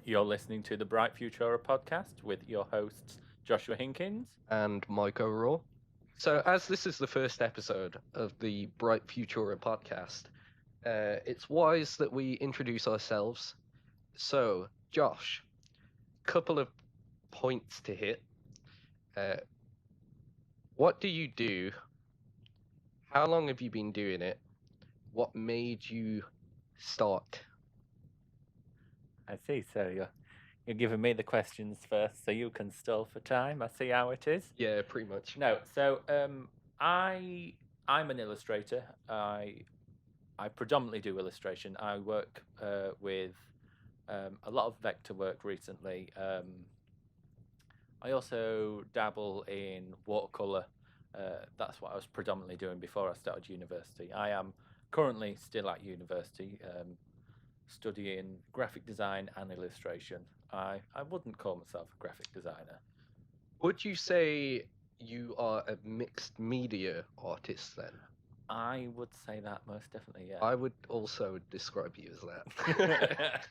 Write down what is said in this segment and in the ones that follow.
You're listening to the Bright Futura Podcast with your hosts, Joshua Hinkins. And Mike O'Rourke. So, as this is the first episode of the Bright Futura Podcast, it's wise that we introduce ourselves. So, Josh, couple of points to hit. What do you do? How long have you been doing it? What made you start? I see, so you're giving me the questions first so you can stall for time. I see how it is. Yeah, pretty much. No, so I'm an illustrator. I predominantly do illustration. I work with a lot of vector work recently. I also dabble in watercolor. That's what I was predominantly doing before I started university. I am currently still at university, studying graphic design and illustration. I wouldn't call myself a graphic designer. Would you say you are a mixed media artist then? I would say that most definitely, yeah. I would also describe you as that.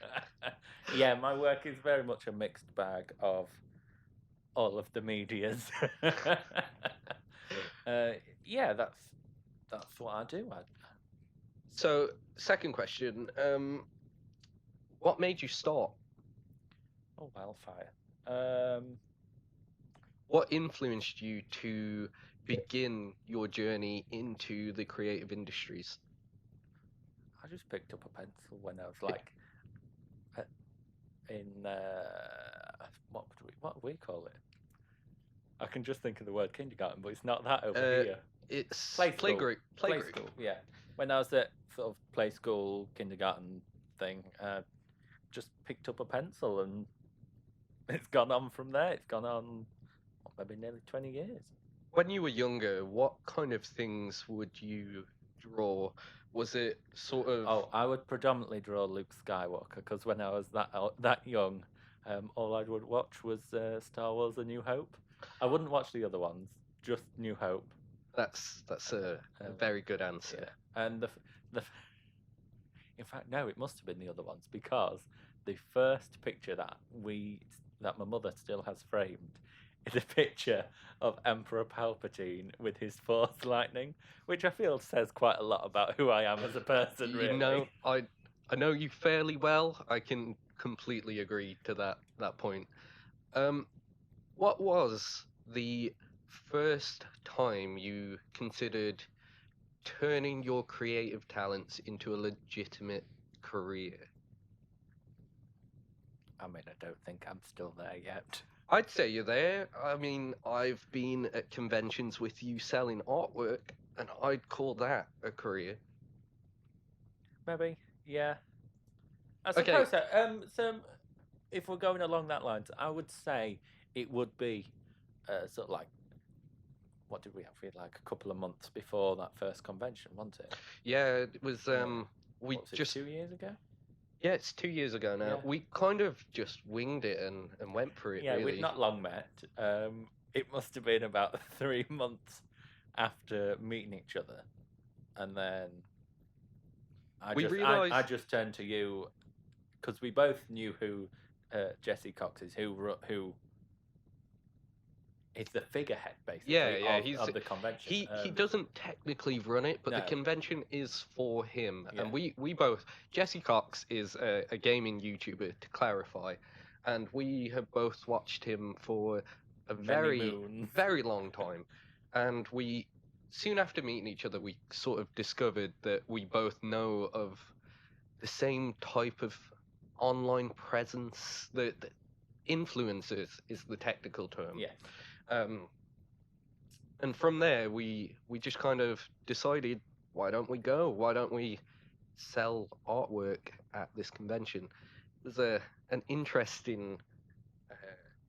Yeah, my work is very much a mixed bag of all of the medias. Yeah, that's what I do. So, second question, what made you start? Oh, wildfire. What influenced you to begin your journey into the creative industries? I just picked up a pencil when I was like in what do we call it? I can just think of the word kindergarten, but it's not that over here. It's playgroup. Playgroup. Yeah. When I was at sort of play school, kindergarten thing, just picked up a pencil and it's gone on from there. It's gone on maybe nearly 20 years. When you were younger, what kind of things would you draw? Was it sort of... Oh, I would predominantly draw Luke Skywalker because when I was that young, all I would watch was Star Wars: A New Hope. I wouldn't watch the other ones, just New Hope. That's a very good answer. Yeah. And in fact, no, it must have been the other ones because the first picture that my mother still has framed is a picture of Emperor Palpatine with his Force lightning, which I feel says quite a lot about who I am as a person. Really. You know, I know you fairly well. I can completely agree to that point. What was the first time you considered turning your creative talents into a legitimate career? I mean, I don't think I'm still there yet. I'd say you're there. I mean, I've been at conventions with you selling artwork, and I'd call that a career. Maybe, yeah. I suppose so. So, if we're going along that lines, I would say it would be sort of like, what did we have? We had like a couple of months before that first convention, wasn't it? Yeah, it was. We what was it, just 2 years ago. Yeah, it's 2 years ago now. Yeah. We kind of just winged it and went for it. Yeah, really. we'd not long met. It must have been about 3 months after meeting each other, and then I just turned to you because we both knew who Jesse Cox is, who is the figurehead basically of the convention. He doesn't technically run it, but the convention is for him. Yeah. And we both, Jesse Cox is a gaming YouTuber, to clarify, and we have both watched him for a very long time. And we, soon after meeting each other, we sort of discovered that we both know of the same type of online presence. The influencers is the technical term. Yeah. And from there, we just kind of decided, why don't we go? Why don't we sell artwork at this convention? It was an interesting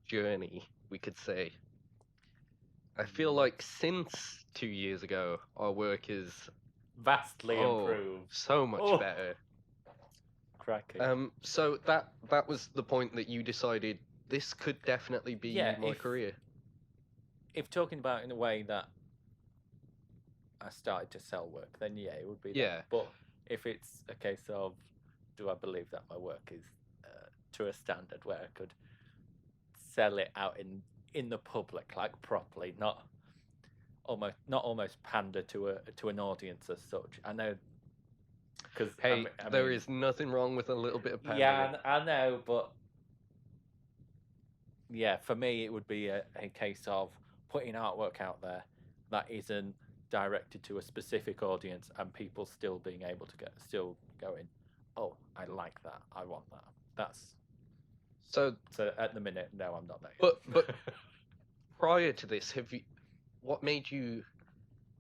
journey, we could say. I feel like since 2 years ago, our work is vastly improved. So much better. Cracking. So that was the point that you decided this could definitely be my career. If talking about in a way that I started to sell work, then yeah, it would be Yeah. that. But if it's a case of, do I believe that my work is to a standard where I could sell it out in the public, like properly, not almost pander to an audience as such. I know, because hey, there is nothing wrong with a little bit of pandering. Yeah, I know, but yeah, for me, it would be a case of putting artwork out there that isn't directed to a specific audience, and people still being able to still going, oh, I like that, I want that. That's so at the minute, no, I'm not there. But prior to this, what made you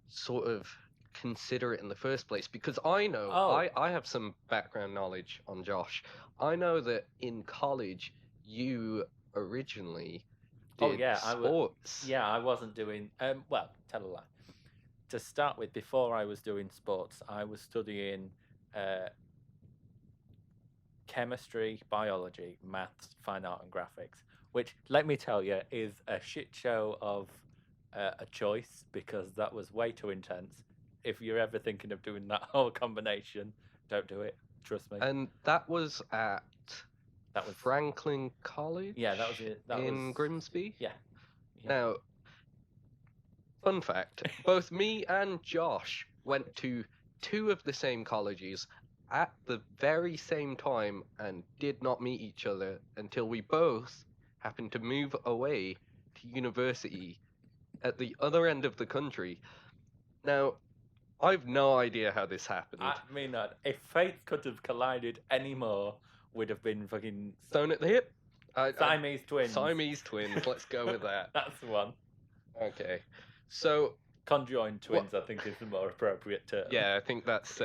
sort of consider it in the first place? Because I know I have some background knowledge on Josh. I know that in college you originally did sports. I wasn't doing well, tell a lie. To start with, before I was doing sports, I was studying chemistry, biology, maths, fine art and graphics, which, let me tell you, is a shit show of a choice, because that was way too intense. If you're ever thinking of doing that whole combination, don't do it. Trust me. And that was at Franklin College? Yeah, that was it. In Grimsby? Yeah. Now, fun fact, both me and Josh went to 2 of the same colleges at the very same time and did not meet each other until we both happened to move away to university at the other end of the country. Now, I've no idea how this happened. I mean, if fate could have collided anymore, would have been fucking stone at the hip. Siamese twins. Siamese twins. Let's go with that. That's the one. Okay, so conjoined twins, I think, is the more appropriate term. Yeah, I think that's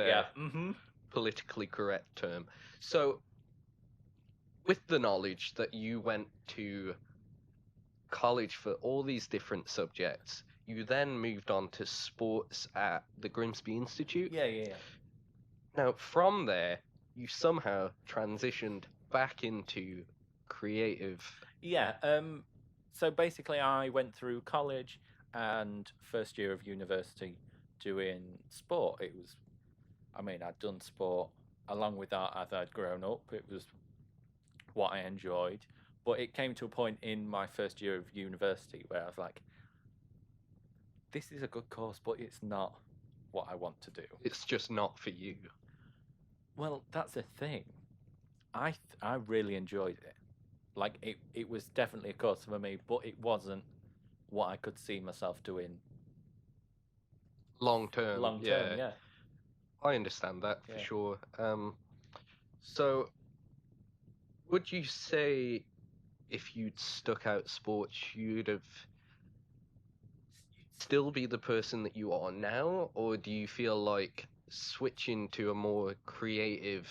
politically correct term. So, with the knowledge that you went to college for all these different subjects, you then moved on to sports at the Grimsby Institute. Yeah. Now, from there, you somehow transitioned back into creative. Yeah. So basically, I went through college and first year of university doing sport. I'd done sport along with that as I'd grown up. It was what I enjoyed. But it came to a point in my first year of university where I was like, this is a good course, but it's not what I want to do. It's just not for you. Well, that's the thing. I really enjoyed it. Like, it was definitely a course for me, but it wasn't what I could see myself doing long term. Yeah. I understand that for sure. So, would you say if you'd stuck out sports, you'd still be the person that you are now? Or do you feel like switching to a more creative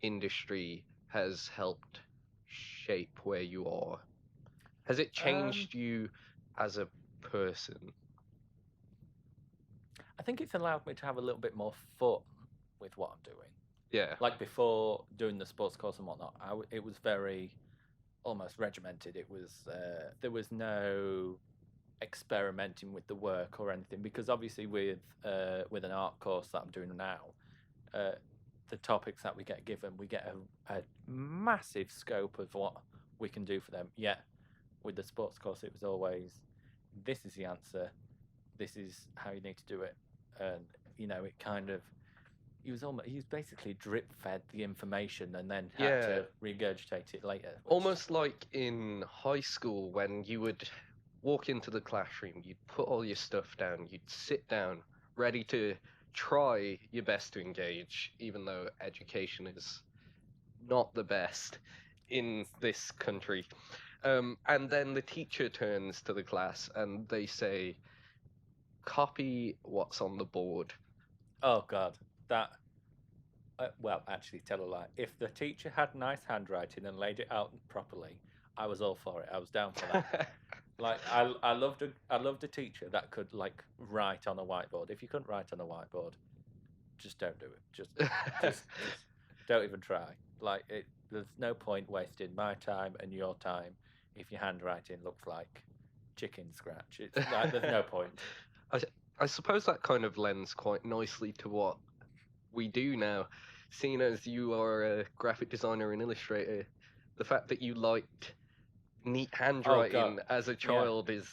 industry has helped shape where you are? Has it changed you as a person? I think it's allowed me to have a little bit more fun with what I'm doing. Yeah. Like before doing the sports course and whatnot, it was very almost regimented. It was there was no experimenting with the work or anything, because obviously with an art course that I'm doing now, the topics that we get given, we get a massive scope of what we can do for them. Yet with the sports course, it was always, this is the answer, this is how you need to do it, and it kind of, he was basically drip fed the information and then had to regurgitate it later. Almost like in high school when you would walk into the classroom, you'd put all your stuff down, you'd sit down, ready to try your best to engage, even though education is not the best in this country. And then the teacher turns to the class and they say, copy what's on the board. Oh, God. That... well, actually, tell a lie. If the teacher had nice handwriting and laid it out properly, I was all for it. I was down for that. Like, I loved a teacher that could, like, write on a whiteboard. If you couldn't write on a whiteboard, just don't do it. Just don't even try. Like, there's no point wasting my time and your time if your handwriting looks like chicken scratch. It's like, there's no point. I suppose that kind of lends quite nicely to what we do now. Seeing as you are a graphic designer and illustrator, the fact that you liked neat Oh handwriting God, as a yeah, child is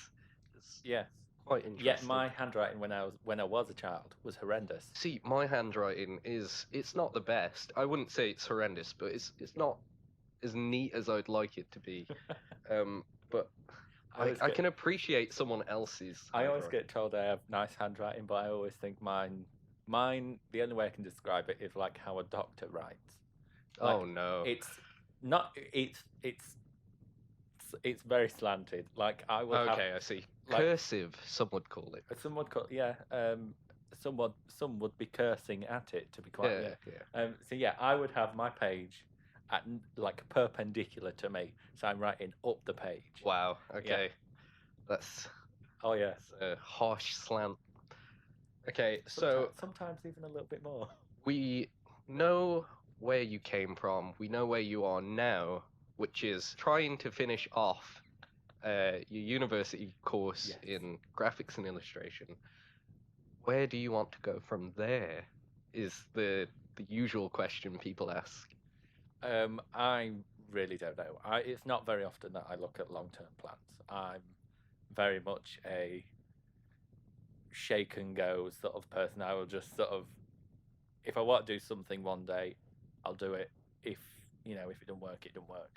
yeah, quite yeah. interesting. My handwriting when I was a child was horrendous. See, my handwriting it's not the best. I wouldn't say it's horrendous, but it's not as neat as I'd like it to be. But I can appreciate someone else's I always handwriting. get told I have nice handwriting, but I always think mine. The only way I can describe it is like how a doctor writes. Like, Oh no. it's not. It's very slanted. Like I would have. Okay, I see. Like, Cursive, some would call it. some would call, yeah. Some would be cursing at it, to be quite. Yeah, yeah. So yeah, I would have my page at like perpendicular to me, so I'm writing up the page. Wow. Okay. That's Oh yeah. a harsh slant. Okay, so sometimes even a little bit more. we know where you came from. We know where you are now, which is trying to finish off your university course in graphics and illustration. Where do you want to go from there? Is the usual question people ask. I really don't know. It's not very often that I look at long-term plans. I'm very much a shake and go sort of person. I will just sort of, if I want to do something one day, I'll do it. If if it don't work, it don't work.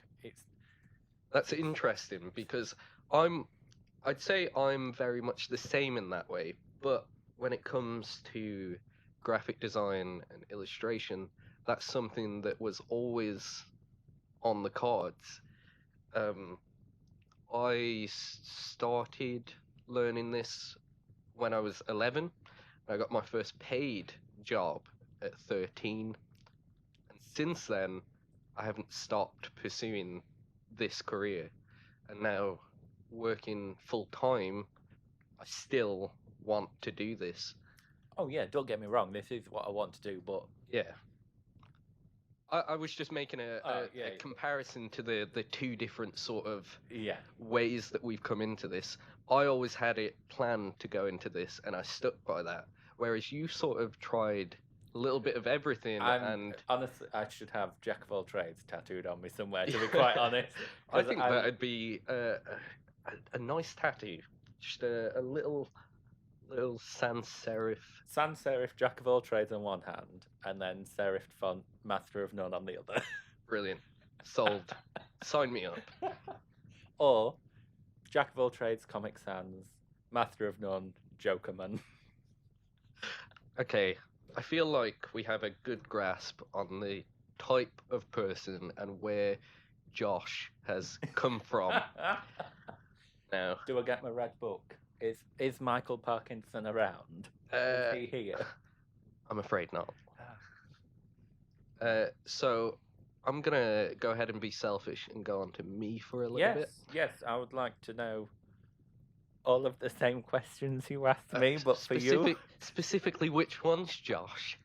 That's interesting because I'd say I'm very much the same in that way, but when it comes to graphic design and illustration, that's something that was always on the cards. I started learning this when I was 11. I got my first paid job at 13. And since then, I haven't stopped pursuing this career. And now, working full time, I still want to do this. Oh yeah, don't get me wrong. This is what I want to do, but yeah, I was just making a comparison to the two different sort of ways that we've come into this. I always had it planned to go into this, and I stuck by that. Whereas you sort of tried a little bit of everything. And honestly, I should have Jack of all trades tattooed on me somewhere, to be quite honest. I think that'd be a nice tattoo. Just a little sans serif. Sans serif, Jack of all trades on one hand, and then serif font, master of none on the other. Brilliant. Sold. Sign me up. Or Jack of all trades, Comic Sans, master of none, Jokerman. Okay, I feel like we have a good grasp on the type of person and where Josh has come from. Now, do I get my red book? Is Michael Parkinson around? Is he here? I'm afraid not. So I'm gonna go ahead and be selfish and go on to me for a little bit. Yes, I would like to know all of the same questions you asked me, but for you. Specifically, which ones, Josh?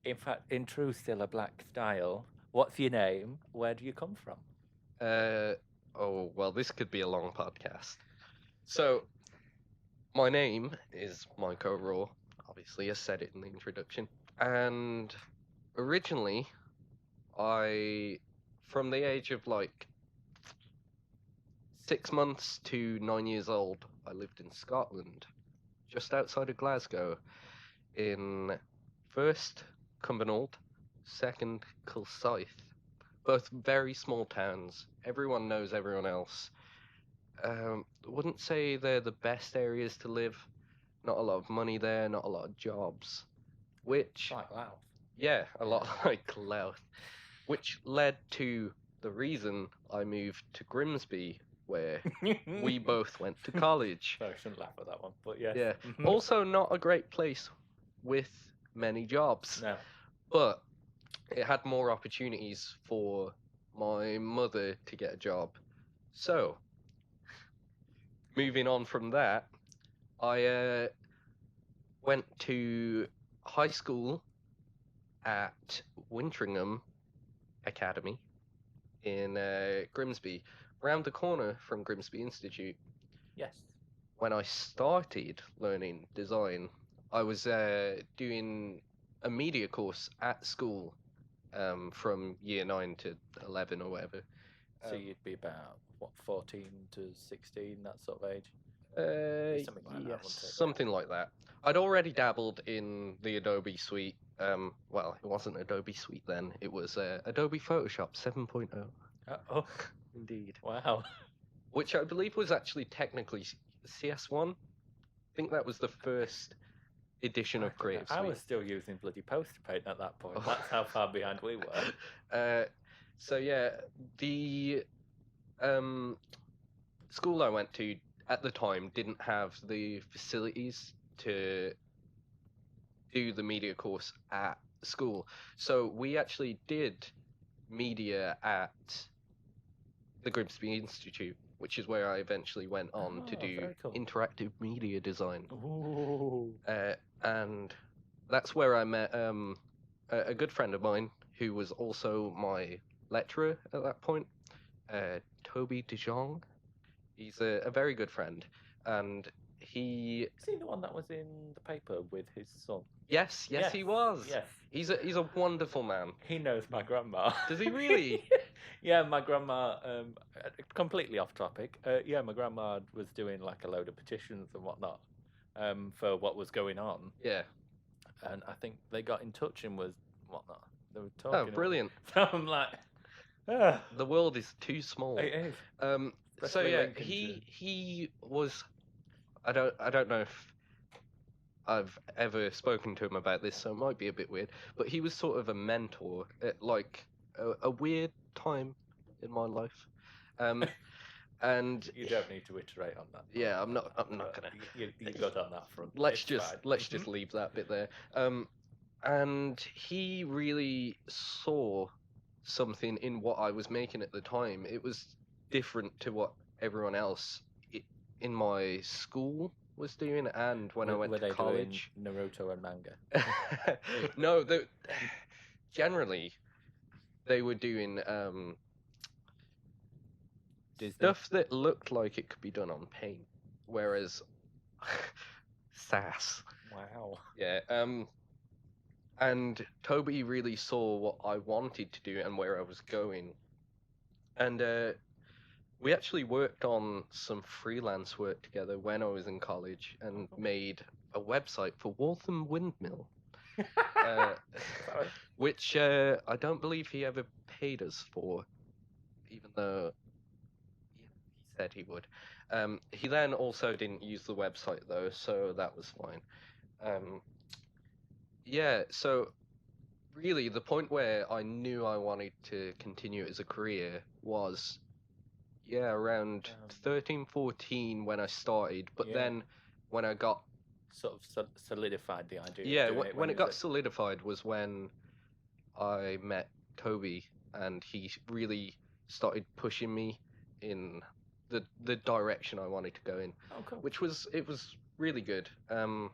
In fact, in true Cilla Black style, what's your name? Where do you come from? Oh, well, this could be a long podcast. So, my name is Mike O'Rourke. Obviously, I said it in the introduction. And originally, from the age of like 6 months to 9 years old, I lived in Scotland, just outside of Glasgow, in first Cumbernauld, second Kilsyth. Both very small towns. Everyone knows everyone else. Wouldn't say they're the best areas to live. Not a lot of money there, not a lot of jobs. Which... like Louth. Yeah, a lot like Louth. Which led to the reason I moved to Grimsby, where we both went to college. I shouldn't laugh at that one, but yes. Yeah. Also not a great place with many jobs. No. But it had more opportunities for my mother to get a job. So, moving on from that, I went to high school at Wintringham Academy in Grimsby, round the corner from Grimsby Institute. Yes. When I started learning design, I was doing a media course at school, from year 9 to 11 or whatever. So you'd be about, what, 14 to 16, that sort of age? Something like that, wouldn't it? Something like that. I'd already dabbled in the Adobe Suite. Well, it wasn't Adobe Suite then. It was Adobe Photoshop 7.0. Oh, Indeed. wow. Which I believe was actually technically CS1. I think that was the first edition of Creative Suite. I was still using bloody poster paint at that point. That's how far behind we were. So yeah, the school I went to at the time didn't have the facilities to do the media course at school. So we actually did media at the Grimsby Institute, which is where I eventually went on to do interactive media design. Ooh. And that's where I met a good friend of mine who was also my lecturer at that point, Toby De Jong. He's a very good friend, and Is he the one that was in the paper with his son? Yes, he was. Yes. He's a wonderful man. He knows my grandma. Does he really? Yeah, my grandma, completely off topic. Yeah, my grandma was doing like a load of petitions and whatnot for what was going on. Yeah. And I think they got in touch and was whatnot. They were talking. Oh, brilliant. So I'm like, the world is too small. It is. So yeah, he was. I don't know if I've ever spoken to him about this, so it might be a bit weird. But he was sort of a mentor at like a weird time in my life. And you don't need to iterate on that. Yeah, I'm not gonna. You got on that front. Let's just leave that bit there. And he really saw something in what I was making at the time. It was different to what everyone else in my school was doing, and when I went to college. Doing Naruto and manga? No, generally they were doing stuff that looked like it could be done on paint, whereas sass. Wow. Yeah. And Toby really saw what I wanted to do and where I was going, and we actually worked on some freelance work together when I was in college and made a website for Waltham Windmill, which I don't believe he ever paid us for, even though he said he would. He then also didn't use the website though, so that was fine. Yeah, so really the point where I knew I wanted to continue it as a career was around 13, 14 when I started, but then when I got sort of solidified the idea. Yeah, when it got solidified was when I met Toby, and he really started pushing me in the direction I wanted to go in. Oh, cool. Which was really good. And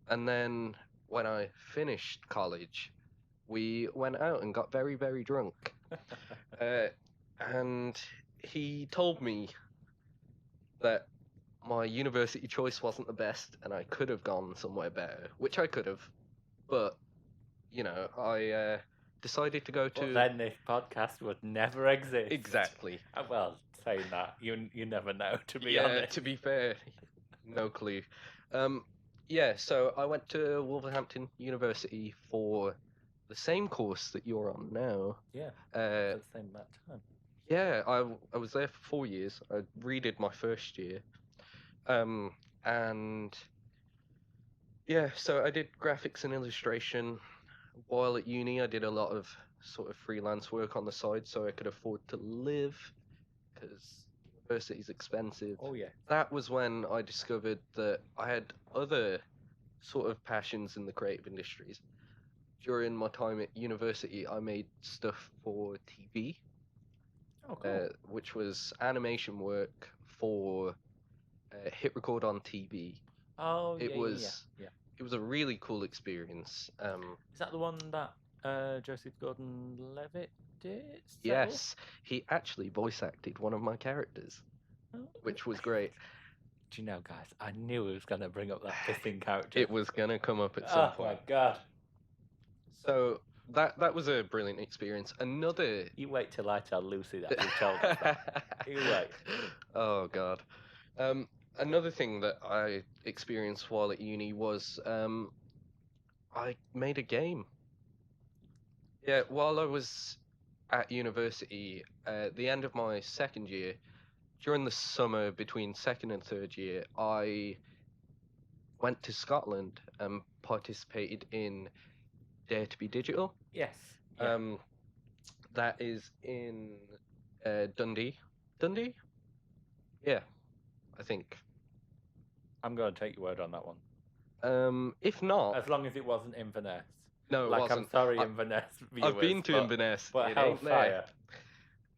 then when I finished college, we went out and got very, very drunk. And he told me that my university choice wasn't the best and I could have gone somewhere better, which I could have, but I decided to go to. Well, then this podcast would never exist. Exactly. Well, saying that, you never know. To be honest. To be fair, no clue. So I went to Wolverhampton University for the same course that you're on now. Yeah. For the same amount of time. Yeah, I was there for 4 years. I redid my first year. And yeah, so I did graphics and illustration. While at uni, I did a lot of sort of freelance work on the side so I could afford to live, because university's expensive. Oh, yeah. That was when I discovered that I had other sort of passions in the creative industries. During my time at university, I made stuff for TV. Oh, cool. Which was animation work for hit record on TV. Oh, it was a really cool experience. Is that the one that Joseph Gordon-Levitt did? Yes, he actually voice acted one of my characters, which was great. Do you know, guys, I knew he was going to bring up that pissing character. It was going to come up at some point. Oh, my God. So that was a brilliant experience. Another. You wait till I tell Lucy that you told us that. You wait. Oh God. Another thing that I experienced while at uni was I made a game. Yeah, while I was at university, at the end of my second year, during the summer between second and third year, I went to Scotland and participated in Dare to be Digital. Yes. Yeah. That is in Dundee. Dundee? Yeah, I think. I'm going to take your word on that one. If not, as long as it wasn't Inverness. No, it wasn't. I'm sorry, Inverness viewers. I've been to Inverness. But it ain't there.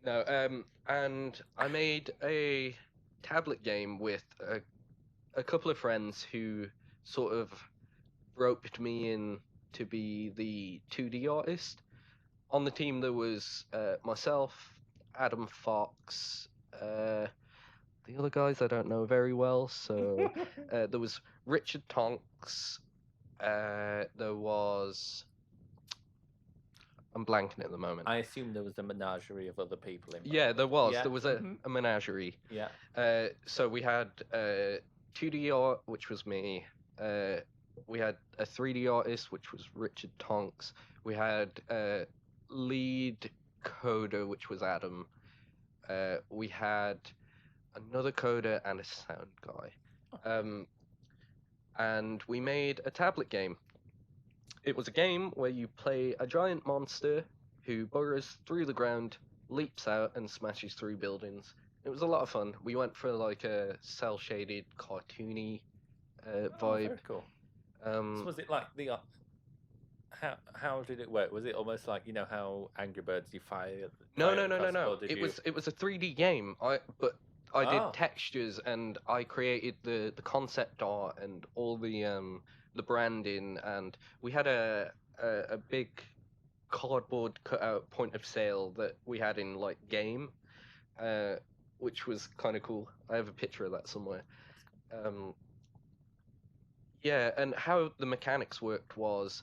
No, and I made a tablet game with a couple of friends who sort of roped me in to be the 2D artist. On the team there was myself, Adam Fox, the other guys I don't know very well. So there was Richard Tonks. There was. I'm blanking at the moment. I assume there was a menagerie of other people involved. Yeah, there was. Yeah. There was a menagerie. Yeah. So we had 2D art, which was me. We had a 3D artist, which was Richard Tonks. We had lead coder, which was Adam. We had another coder and a sound guy. And we made a tablet game. It was a game where you play a giant monster who burrows through the ground, leaps out, and smashes through buildings. It was a lot of fun. We went for like a cel-shaded, cartoony vibe. Very cool. So was it like the how did it work? Was it almost like, you know, how Angry Birds you fire? No. It was a 3D game. I did textures and I created the concept art and all the branding, and we had a big cardboard cutout point of sale that we had in like game, which was kind of cool. I have a picture of that somewhere. Yeah, and how the mechanics worked was,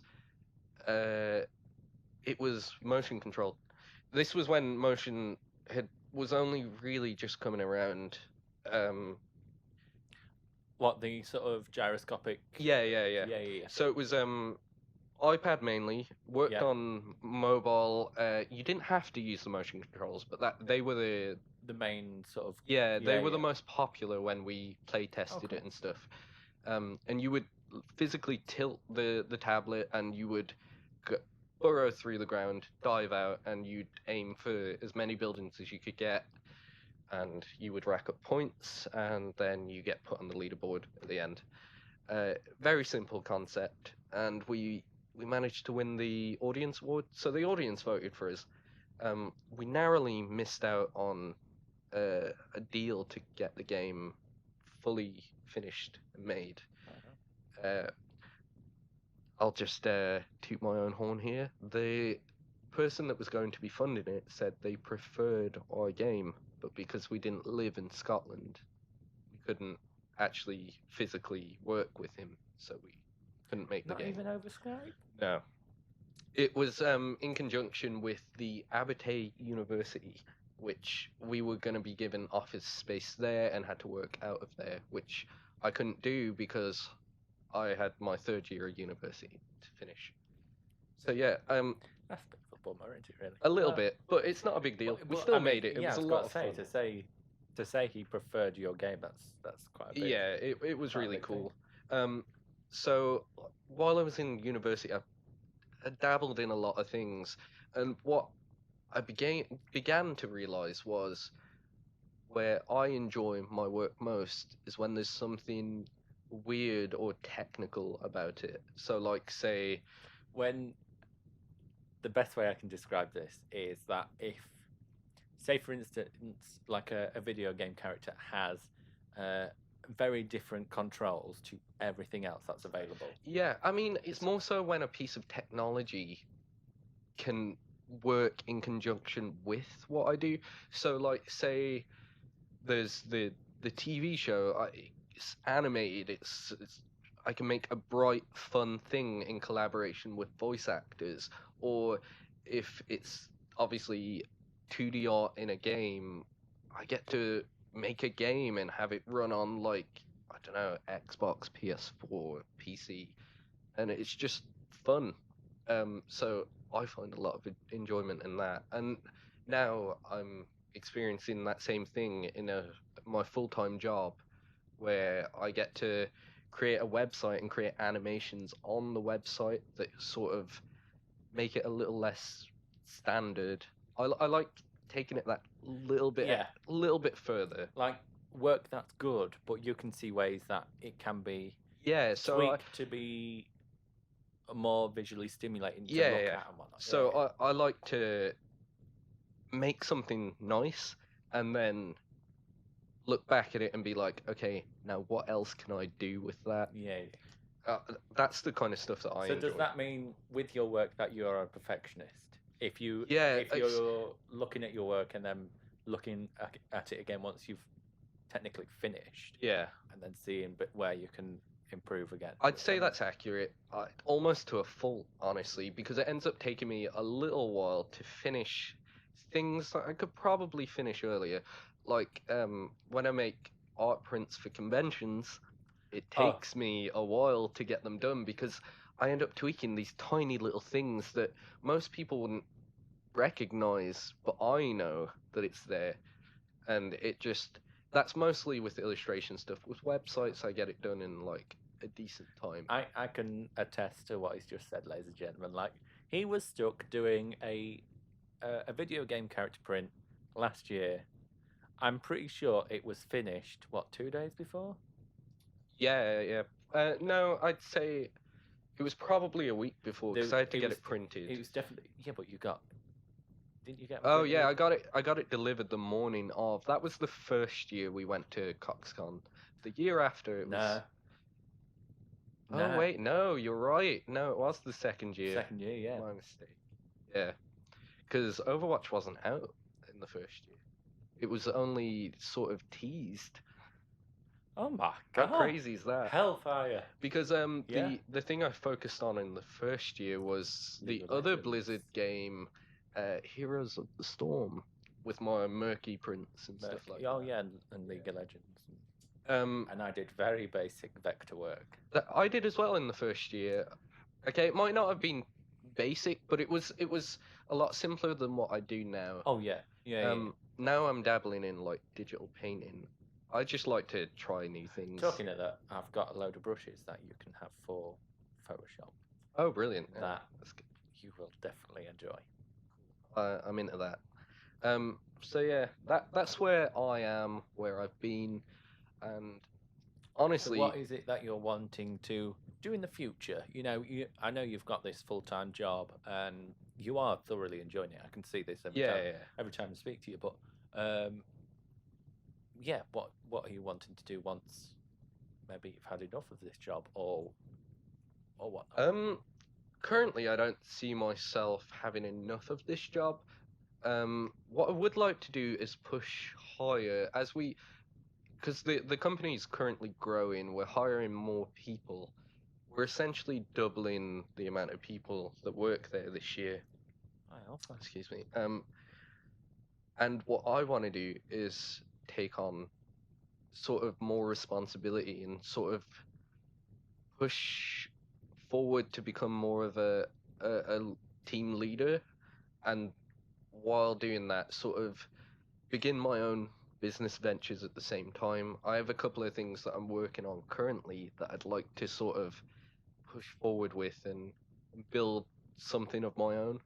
it was motion controlled. This was when motion was only really just coming around. What, the sort of gyroscopic? Yeah. So it was iPad mainly. Worked on mobile. You didn't have to use the motion controls, but they were the main sort of. They were the most popular when we play tested it and stuff. And you would physically tilt the tablet, and you would burrow through the ground, dive out, and you'd aim for as many buildings as you could get. And you would rack up points, and then you get put on the leaderboard at the end. Very simple concept, and we managed to win the audience award. So the audience voted for us. We narrowly missed out on a deal to get the game fully finished and made. I'll just toot my own horn here. The person that was going to be funding it said they preferred our game, but because we didn't live in Scotland, we couldn't actually physically work with him, so we couldn't make the game. Not even over Skype? No. It was in conjunction with the Abertay University, which we were going to be given office space there and had to work out of there, which I couldn't do because I had my third year of university to finish. So yeah, that's a bit of a bummer, isn't it, really? A little bit, but it's not a big deal. We still made it. It was a lot of fun. To say he preferred your game, that's quite a big. Yeah, it was really cool. So while I was in university, I dabbled in a lot of things, and what I began to realize was where I enjoy my work most is when there's something weird or technical about it. So like, say, when the best way I can describe this is that if, say for instance, like a video game character has very different controls to everything else that's available. Yeah, I mean, it's more so when a piece of technology can work in conjunction with what I do. So like, say there's the TV show, it's animated, it's I can make a bright, fun thing in collaboration with voice actors. or if it's obviously 2D art in a game, I get to make a game and have it run on, like, I don't know, Xbox, PS4, PC, and it's just fun. So I find a lot of enjoyment in that, and now I'm experiencing that same thing in my full-time job, where I get to create a website and create animations on the website that sort of make it a little less standard. I like taking it that little bit further. Like work that's good, but you can see ways that it can be tweaked to be more visually stimulating to look at and whatnot. So I like to make something nice and then look back at it and be like, okay, now what else can I do with that? Yeah. That's the kind of stuff that I enjoy. So does that mean with your work that you're a perfectionist? If you're looking at your work and then looking at it again once you've technically finished, and then seeing where you can improve again. I'd say that's accurate, almost to a fault, honestly, because it ends up taking me a little while to finish things that I could probably finish earlier. Like when I make art prints for conventions, it takes me a while to get them done because I end up tweaking these tiny little things that most people wouldn't recognize, but I know that it's there. And that's mostly with illustration stuff. With websites, I get it done in like a decent time. I can attest to what he's just said, ladies and gentlemen. Like, he was stuck doing a video game character print last year. I'm pretty sure it was finished, 2 days before? Yeah. No, I'd say it was probably a week before because I had to get it printed. It was definitely but didn't you get? Oh yeah, I got it delivered the morning of. That was the first year we went to CoxCon. The year after it was. Oh wait, no, you're right. No, it was the second year. Second year, yeah. My mistake. Yeah, because Overwatch wasn't out in the first year. It was only sort of teased. Oh my god! How crazy is that? Hellfire! Because the thing I focused on in the first year was the other Blizzard game, Heroes of the Storm, with my murky prints and stuff like that. Oh yeah, and League of Legends. And I did very basic vector work. I did as well in the first year. Okay, it might not have been basic, but it was a lot simpler than what I do now. Oh yeah. Now I'm dabbling in like digital painting. I just like to try new things. Talking of that, I've got a load of brushes that you can have for Photoshop. Oh, brilliant! That you will definitely enjoy. I'm into that. So yeah, that's where I am, where I've been, and honestly, so what is it that you're wanting to do in the future? You know, I know you've got this full-time job, and you are thoroughly enjoying it. I can see this every time I speak to you. But what are you wanting to do once maybe you've had enough of this job, or what? Currently, I don't see myself having enough of this job. What I would like to do is push higher because the company is currently growing. We're hiring more people. We're essentially doubling the amount of people that work there this year. Excuse me. And what I want to do is take on sort of more responsibility and sort of push forward to become more of a team leader, and while doing that, sort of begin my own business ventures at the same time. I have a couple of things that I'm working on currently that I'd like to sort of push forward with and build something of my own,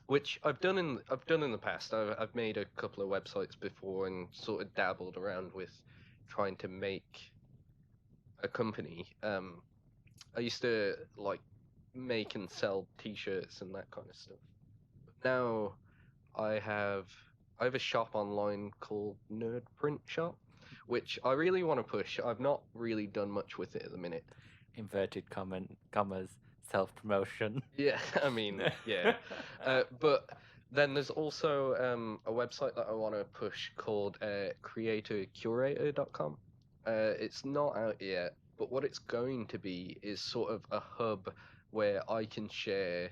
which I've done in the past. I've made a couple of websites before and sort of dabbled around with trying to make a company. I used to like make and sell T-shirts and that kind of stuff. But now I have a shop online called Nerd Print Shop, which I really want to push. I've not really done much with it at the minute. Inverted commas, self-promotion. Yeah, I mean, yeah. But then there's also a website that I want to push called creatorcurator.com. It's not out yet, but what it's going to be is sort of a hub where I can share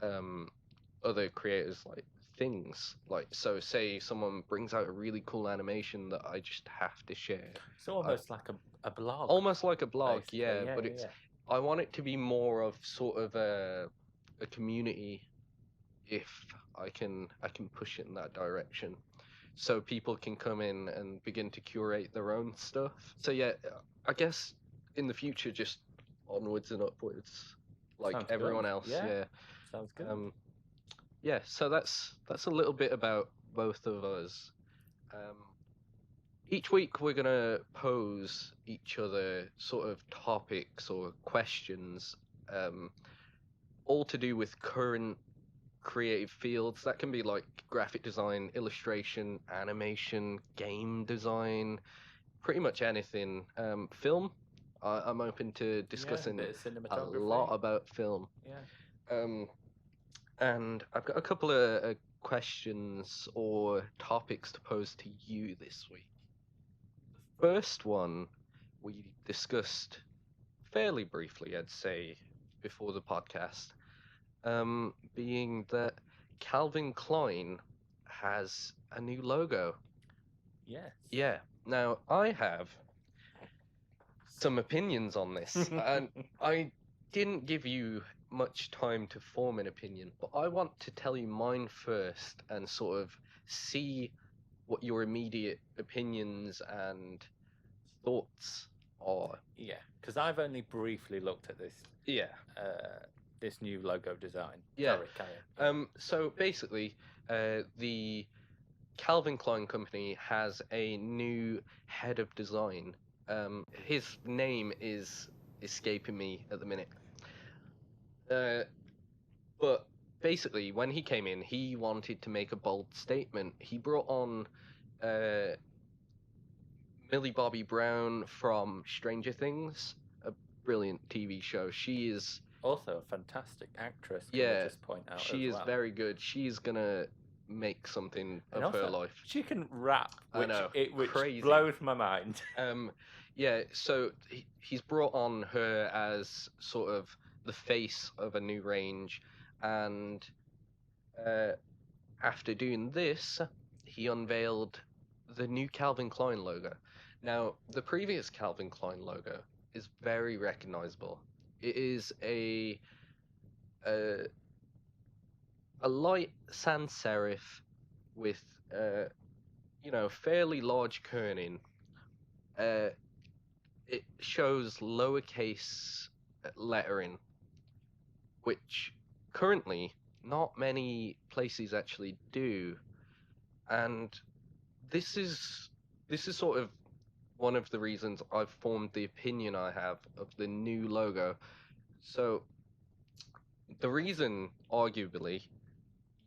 other creators like things. Like, so say someone brings out a really cool animation that I just have to share. It's almost like a blog. Almost like a blog, basically. yeah. But it's I want it to be more of sort of a community, if I can push it in that direction, so people can come in and begin to curate their own stuff. So yeah, I guess in the future, just onwards and upwards, like Sounds everyone good. else. Yeah. Sounds good. Yeah. So that's a little bit about both of us. Each week we're gonna pose each other sort of topics or questions, all to do with current creative fields. That can be like graphic design, illustration, animation, game design, pretty much anything. Film, I'm open to discussing a bit of a cinematography. lot about film. Yeah. And I've got a couple of questions or topics to pose to you this week. The first one we discussed fairly briefly, I'd say, before the podcast, being that Calvin Klein has a new logo. Yes. Yeah. Now, I have some opinions on this, and I didn't give you much time to form an opinion, but I want to tell you mine first and sort of see what your immediate opinions and thoughts are. Yeah, because I've only briefly looked at this. Yeah. This new logo design. Yeah. Sorry, carry on. So basically, the Calvin Klein company has a new head of design. His name is escaping me at the minute. But basically, when he came in, he wanted to make a bold statement. He brought on Millie Bobby Brown from Stranger Things, a brilliant TV show. She is also a fantastic actress. Can I just point out? She is very good. She's gonna make something of her life. She can rap, which, which crazy. Blows my mind. Yeah. So he's brought on her as sort of the face of a new range, and after doing this, he unveiled the new Calvin Klein logo. Now, the previous Calvin Klein logo is very recognizable. It is a light sans serif with fairly large kerning. It shows lowercase lettering, which currently not many places actually do, and this is sort of one of the reasons I've formed the opinion I have of the new logo. So the reason, arguably,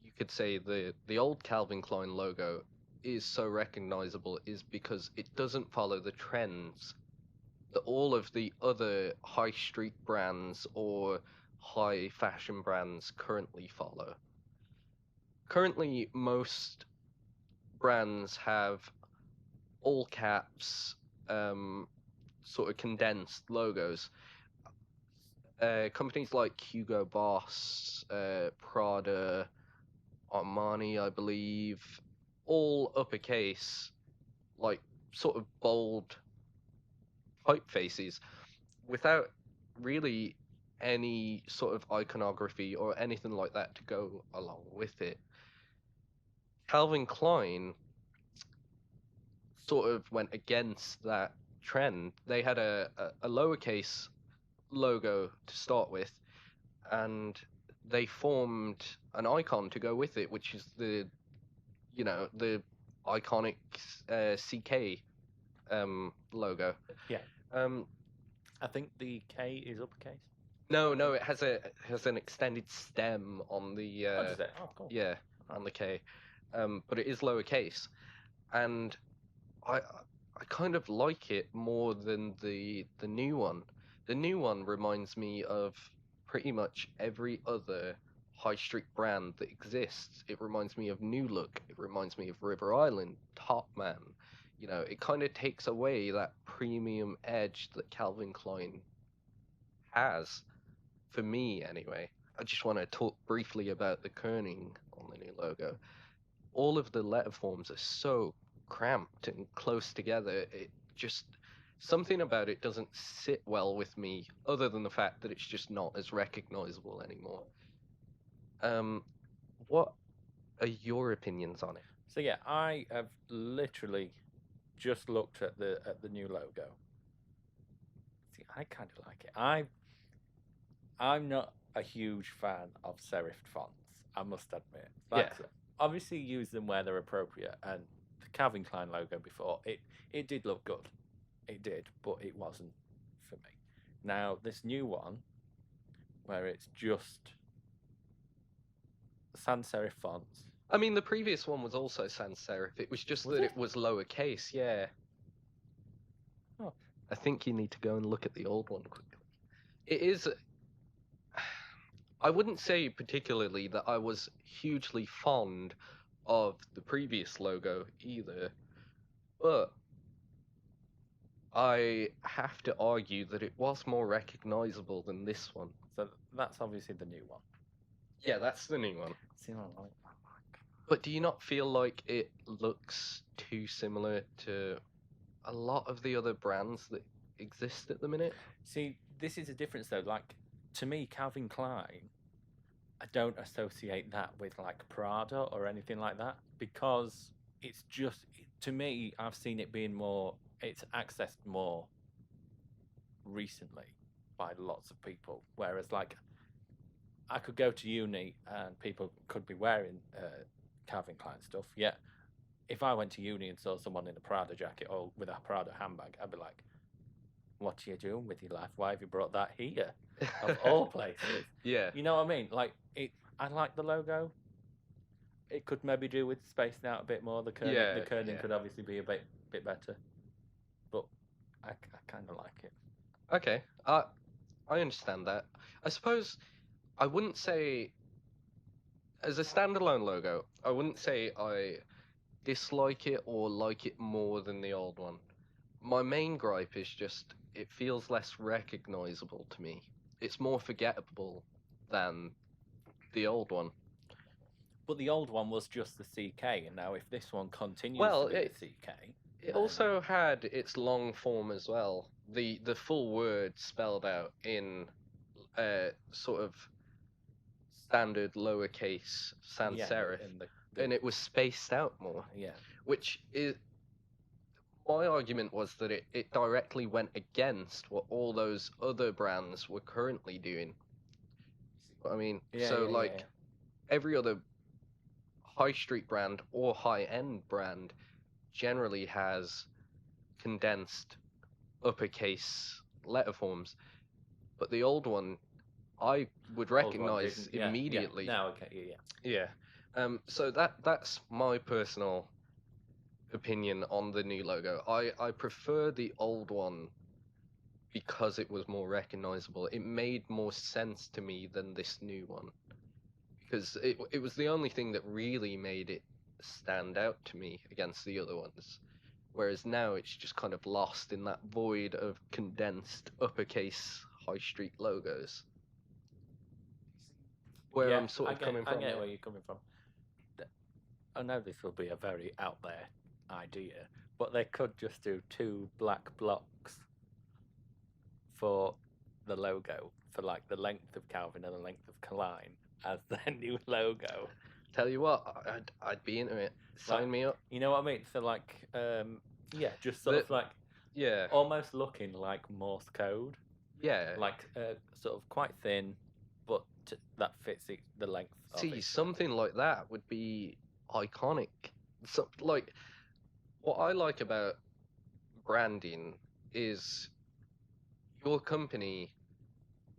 you could say the old Calvin Klein logo is so recognizable is because it doesn't follow the trends that all of the other high street brands or high fashion brands currently follow. Currently, most brands have all caps, sort of condensed logos. Companies like Hugo Boss, Prada, Armani, I believe, all uppercase, like sort of bold typefaces, without really any sort of iconography or anything like that to go along with it. Calvin Klein sort of went against that trend. They had a lowercase logo to start with, and they formed an icon to go with it, which is the iconic CK logo. Yeah. I think the K is uppercase. No, it has an extended stem on the. Does it? Oh, cool. Yeah, on the K, but it is lowercase, and I kind of like it more than the new one. The new one reminds me of pretty much every other high street brand that exists. It reminds me of New Look. It reminds me of River Island, Topman. It kind of takes away that premium edge that Calvin Klein has for me anyway, I just want to talk briefly about the kerning on the new logo. All of the letter forms are so cramped and close together. It just, something about it doesn't sit well with me, other than the fact that it's just not as recognizable anymore. What are your opinions on it? So yeah, I have literally just looked at the new logo. See, I kind of like it. I'm not a huge fan of serifed fonts, I must admit. Like, Yeah. obviously use them where they're appropriate, and the Calvin Klein logo before, it did look good. It did, but it wasn't for me. Now, this new one, where it's just sans serif fonts. I mean, the previous one was also sans serif. It was just that it was lowercase, yeah. Oh. I think you need to go and look at the old one quickly. It is... I wouldn't say particularly that I was hugely fond of the previous logo either, but I have to argue that it was more recognizable than this one. So that's obviously the new one. Yeah, that's the new one. See, I like that. But do you not feel like it looks too similar to a lot of the other brands that exist at the minute? See, this is a difference though. Like, to me, Calvin Klein, I don't associate that with like Prada or anything like that, because it's just, to me, I've seen it being more, it's accessed more recently by lots of people. Whereas, like, I could go to uni and people could be wearing Calvin Klein stuff. Yet, if I went to uni and saw someone in a Prada jacket or with a Prada handbag, I'd be like, what are you doing with your life? Why have you brought that here? Of all places. Yeah. You know what I mean? Like, I like the logo. It could maybe do with spacing out a bit more. The kerning could obviously be a bit better. But I kind of like it. Okay. I understand that. I suppose I wouldn't say, as a standalone logo, I wouldn't say I dislike it or like it more than the old one. My main gripe is just it feels less recognizable to me. It's more forgettable than the old one. But the old one was just the CK, and now if this one continues to be the CK... It also had its long form as well. The full word spelled out in sort of standard lowercase sans serif, and it was spaced out more. Yeah. Which is... My argument was that it directly went against what all those other brands were currently doing. I mean, every other high street brand or high-end brand generally has condensed uppercase letter forms, but the old one I would recognize immediately. Now, okay, yeah. So that's my personal opinion on the new logo. I prefer the old one because it was more recognizable. It made more sense to me than this new one, because it was the only thing that really made it stand out to me against the other ones. Whereas now it's just kind of lost in that void of condensed uppercase high street logos. Where I'm sort of coming from. I get where you're coming from. I know this will be a very out there idea, but they could just do 2 black blocks for the logo, for like the length of Calvin and the length of Klein as their new logo. Tell you what, I'd be into it. Sign me up. You know what I mean? So like, just sort of like, almost looking like Morse code. Yeah. Like sort of quite thin, but that fits the length. See, something like that would be iconic. So, like, what I like about branding is your company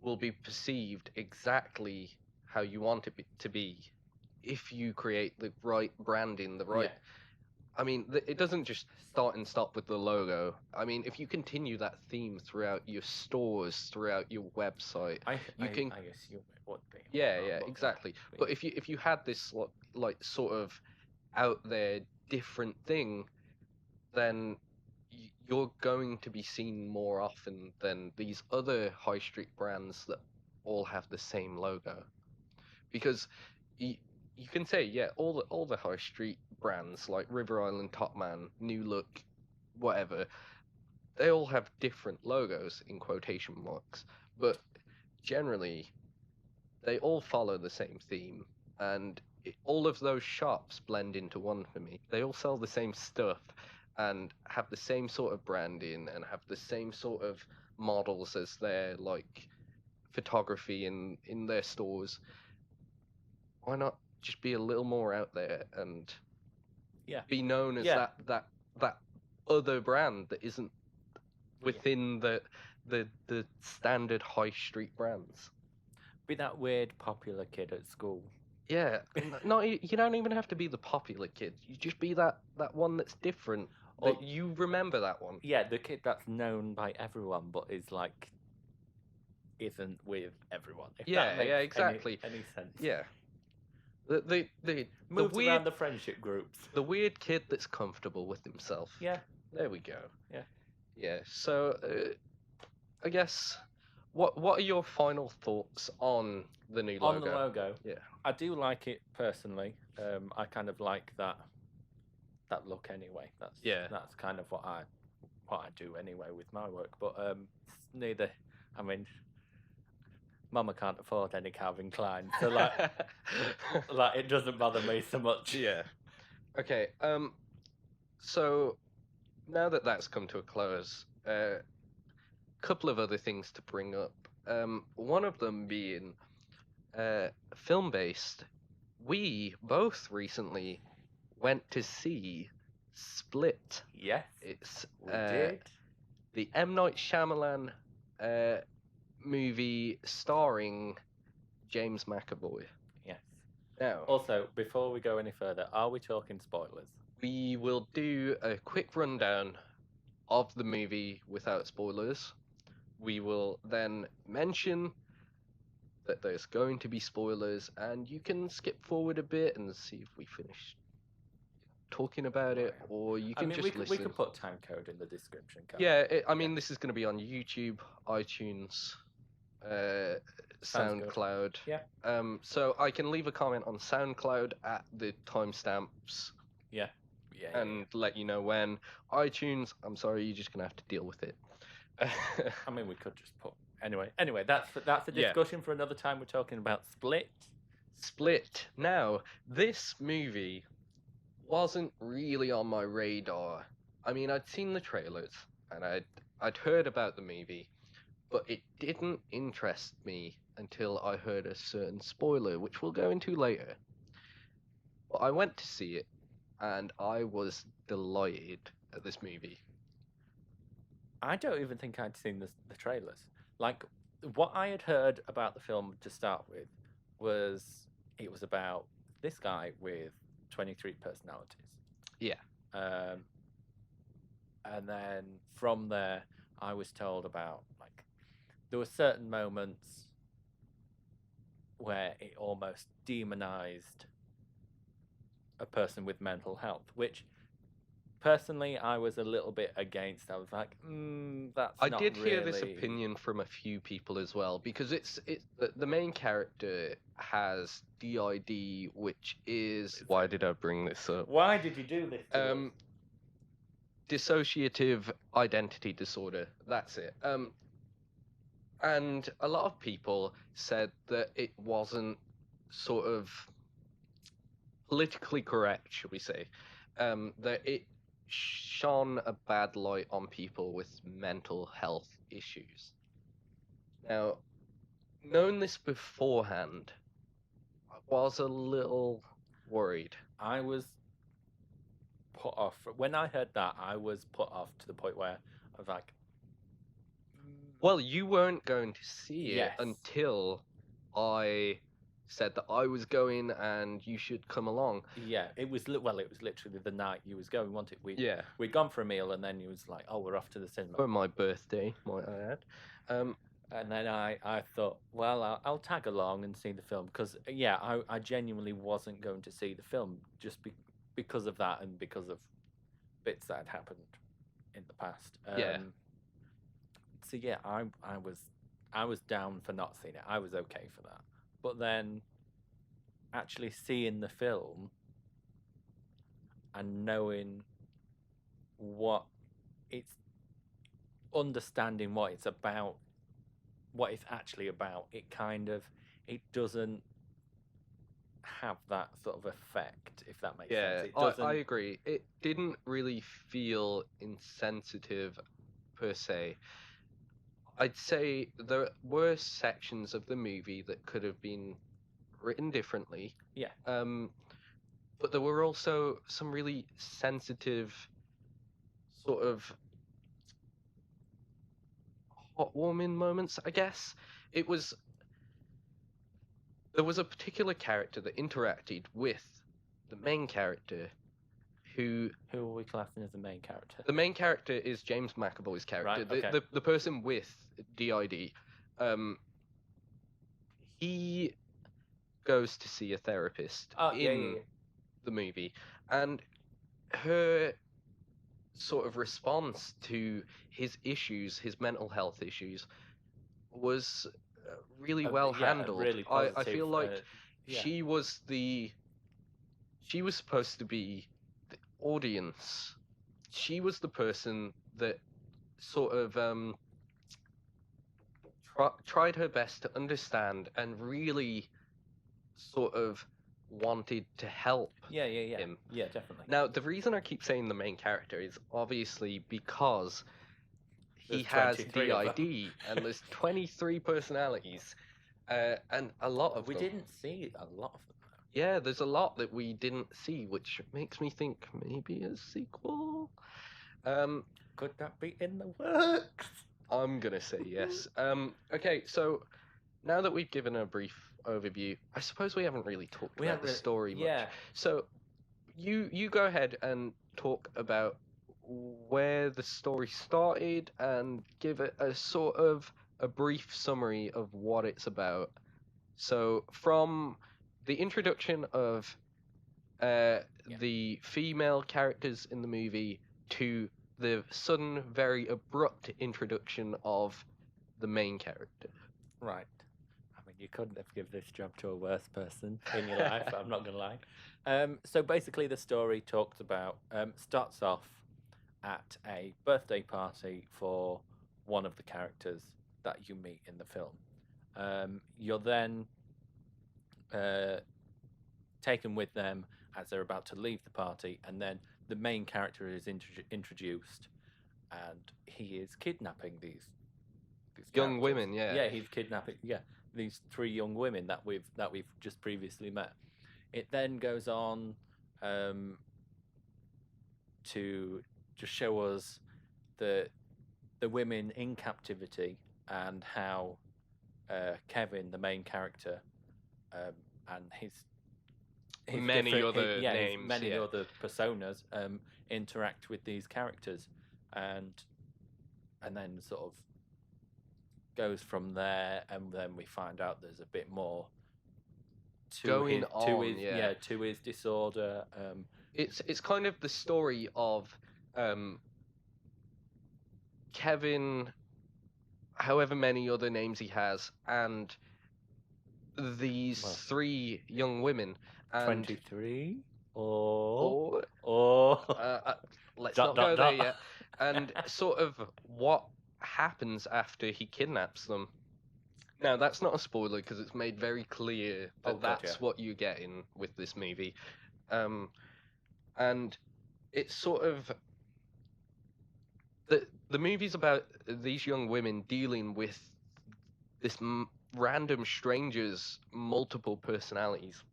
will be perceived exactly how you want it to be if you create the right branding, the right... I mean, it doesn't just start and stop with the logo. I mean, if you continue that theme throughout your stores, throughout your website, I assume it would be. Yeah, exactly. But if you had this like sort of out there different thing, then you're going to be seen more often than these other high street brands that all have the same logo, because you can say, yeah, all the high street brands like River Island, Top Man, New Look, whatever, they all have different logos in quotation marks, but generally they all follow the same theme, and all of those shops blend into one for me. They all sell the same stuff and have the same sort of branding and have the same sort of models as their like photography in their stores. Why not just be a little more out there and be known as that other brand that isn't within the standard high street brands? Be that weird popular kid at school. Yeah, no, you don't even have to be the popular kid. You just be that one that's different. That you remember that one. Yeah, the kid that's known by everyone, but is like isn't with everyone. If that makes exactly. Any sense? Yeah. The moves around the friendship groups. The weird kid that's comfortable with himself. Yeah. There we go. Yeah. Yeah. So, I guess, what are your final thoughts on the new logo? On the logo. Yeah. I do like it personally. I kind of like that look anyway. That's kind of what I do anyway with my work. But neither. I mean, Mama can't afford any Calvin Klein, so like it doesn't bother me so much. Yeah. Okay. So now that that's come to a close, a couple of other things to bring up. One of them being film-based. We both recently went to see Split. Yes, we did. The M. Night Shyamalan movie starring James McAvoy. Yes. Now, also, before we go any further, are we talking spoilers? We will do a quick rundown of the movie without spoilers. We will then mention that there's going to be spoilers, and you can skip forward a bit and see if we finish talking about it, or you can listen. We could put time code in the description. This is going to be on YouTube, iTunes, SoundCloud. Yeah. So I can leave a comment on SoundCloud at the timestamps. Yeah. And let you know when. iTunes, I'm sorry, you're just going to have to deal with it. I mean, we could just put... Anyway, that's a discussion for another time. We're talking about Split. Now, this movie wasn't really on my radar. I mean, I'd seen the trailers, and I'd heard about the movie, but it didn't interest me until I heard a certain spoiler, which we'll go into later. But I went to see it, and I was delighted at this movie. I don't even think I'd seen the trailers. Like, what I had heard about the film to start with was it was about this guy with 23 personalities. Yeah. And then from there, I was told about, like, there were certain moments where it almost demonized a person with mental health, which personally I was a little bit against. I was like, that's I not did really... hear this opinion from a few people as well, because it's the main character has DID, which is... Why did I bring this up? Why did you do this to us? Dissociative identity disorder. That's it. And a lot of people said that it wasn't sort of politically correct, should we say, that it shone a bad light on people with mental health issues. Now, knowing this beforehand, I was a little worried. I was put off. When I heard that, I was put off to the point where I was like... Well, you weren't going to see it until I said that I was going and you should come along. Yeah, it was literally the night you was going, wasn't it? We'd gone for a meal, and then you was like, oh, we're off to the cinema. For my birthday, might I add. And then I thought, well, I'll tag along and see the film, because, I genuinely wasn't going to see the film just because of that and because of bits that had happened in the past. So, I I was down for not seeing it. I was okay for that. But then actually seeing the film and knowing what it's understanding what it's about, what it's actually about, it doesn't have that sort of effect, if that makes sense. I agree. It didn't really feel insensitive per se. I'd say there were sections of the movie that could have been written differently. Yeah. But there were also some really sensitive sort of heartwarming moments, I guess. There was a particular character that interacted with the main character who are we classing as the main character? The main character is James McAvoy's character. Right, okay. The person with DID. He goes to see a therapist in the movie, and her sort of response to his issues, his mental health issues, was really well handled. Really I feel like she was supposed to be the audience. She was the person that sort of tried her best to understand and really sort of wanted to help him. Yeah, definitely. Now, the reason I keep saying the main character is obviously because he has DID and there's 23 personalities, and a lot of them. We didn't see a lot of them. Yeah, there's a lot that we didn't see, which makes me think maybe a sequel. Could that be in the works? I'm gonna say yes. Okay, so now that we've given a brief overview, I suppose we haven't really talked about the story much. Yeah. So you go ahead and talk about where the story started and give it a sort of a brief summary of what it's about. So from the introduction of the female characters in the movie to the sudden, very abrupt introduction of the main character. Right. I mean, you couldn't have given this job to a worse person in your life, I'm not going to lie. So basically the story starts off at a birthday party for one of the characters that you meet in the film. You're then taken with them as they're about to leave the party, and then the main character is introduced, and he is kidnapping these young women. Yeah, he's kidnapping these 3 young women that we've just previously met. It then goes on to just show us the women in captivity and how Kevin, the main character, and his many other names, other personas interact with these characters, and then sort of goes from there, and then we find out there's a bit more to his disorder. It's kind of the story of Kevin, however many other names he has, and these 3 young women. 23 let's not go there yet. And sort of what happens after he kidnaps them. Now, that's not a spoiler because it's made very clear that that's what you're getting with this movie. And it's sort of the movie's about these young women dealing with this random stranger's multiple personalities.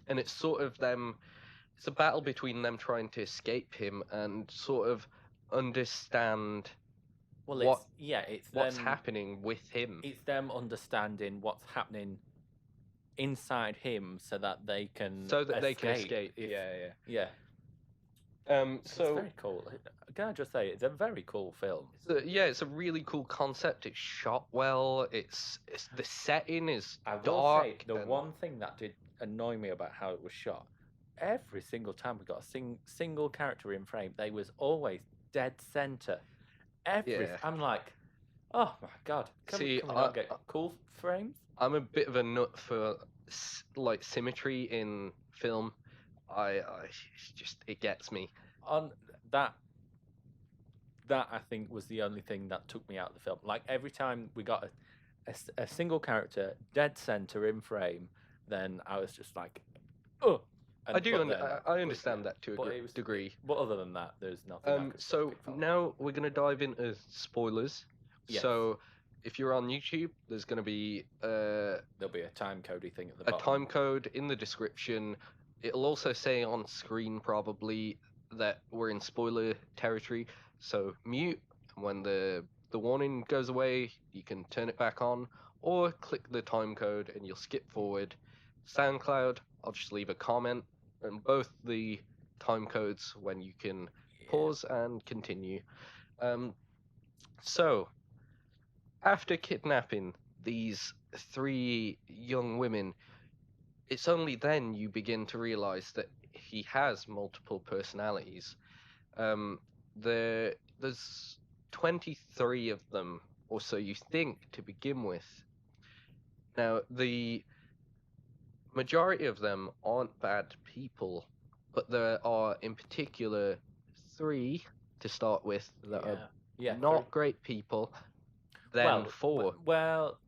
And it's sort of it's a battle between them trying to escape him and sort of understand what's happening with him. It's them understanding what's happening inside him so that they can escape. Yeah. It's very cool. Can I just say, it's a very cool film. It's a really cool concept. It's shot well. It's the setting is I will dark. Say, the one thing that did annoy me about how it was shot, every single time we got a single character in frame, they was always dead center. I'm like, Oh my God! Can See, we not get cool frames? I'm a bit of a nut for like symmetry in film. It's just it gets me. On that, I think was the only thing that took me out of the film. Like every time we got a single character dead center in frame, then I was just like, oh. I understand that to a degree. But other than that, there's nothing. So now we're gonna dive into spoilers. Yes. So if you're on YouTube, there's gonna be there'll be a time codey thing at the bottom. A time code in the description. It'll also say on screen probably that we're in spoiler territory. So mute, and when the warning goes away, you can turn it back on, or click the time code and you'll skip forward. SoundCloud, I'll just leave a comment, and both the time codes when you can pause and continue. So, after kidnapping these 3 young women, it's only then you begin to realize that he has multiple personalities. There's 23 of them, or so you think to begin with. Now, the majority of them aren't bad people, but there are in particular 3 to start with that are not great people. Then 4. Well,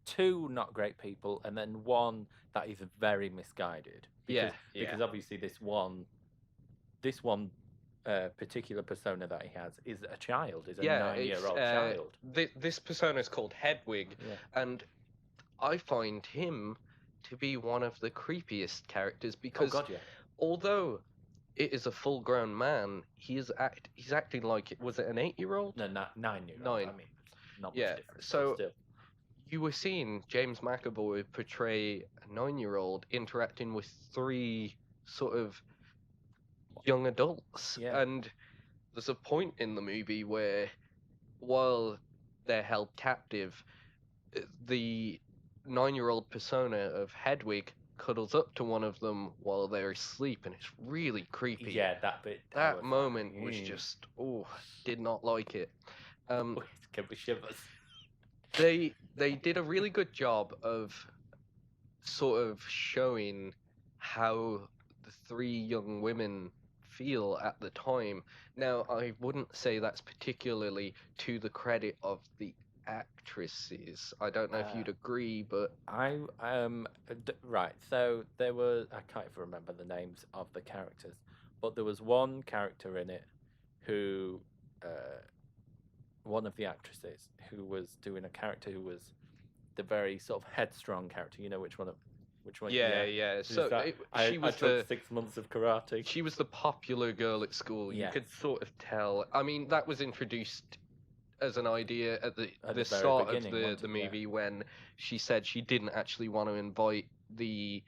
2 not great people, and then 1 that is very misguided. Because obviously this one particular persona that he has is a child, is a 9-year-old child. This persona is called Hedwig, and I find him to be one of the creepiest characters because although it is a full-grown man, he's acting like was it an 8-year-old? No, 9-year-old. 9. I mean, not much different. So you were seeing James McAvoy portray a 9-year-old interacting with 3 sort of young adults, and there's a point in the movie where, while they're held captive, the 9-year-old persona of Hedwig cuddles up to one of them while they're asleep, and it's really creepy. Yeah, that bit. That moment was just, did not like it. Give me shivers. They did a really good job of sort of showing how the 3 young women feel at the time. Now, I wouldn't say that's particularly to the credit of the actresses. I don't know if you'd agree, but right. So there were, I can't even remember the names of the characters, but there was one character in it who one of the actresses who was doing a character who was the very sort of headstrong character. You know which one? Yeah. So she was took 6 months of karate. She was the popular girl at school. You could sort of tell. I mean, that was introduced as an idea at the start of the movie when she said she didn't actually want to invite the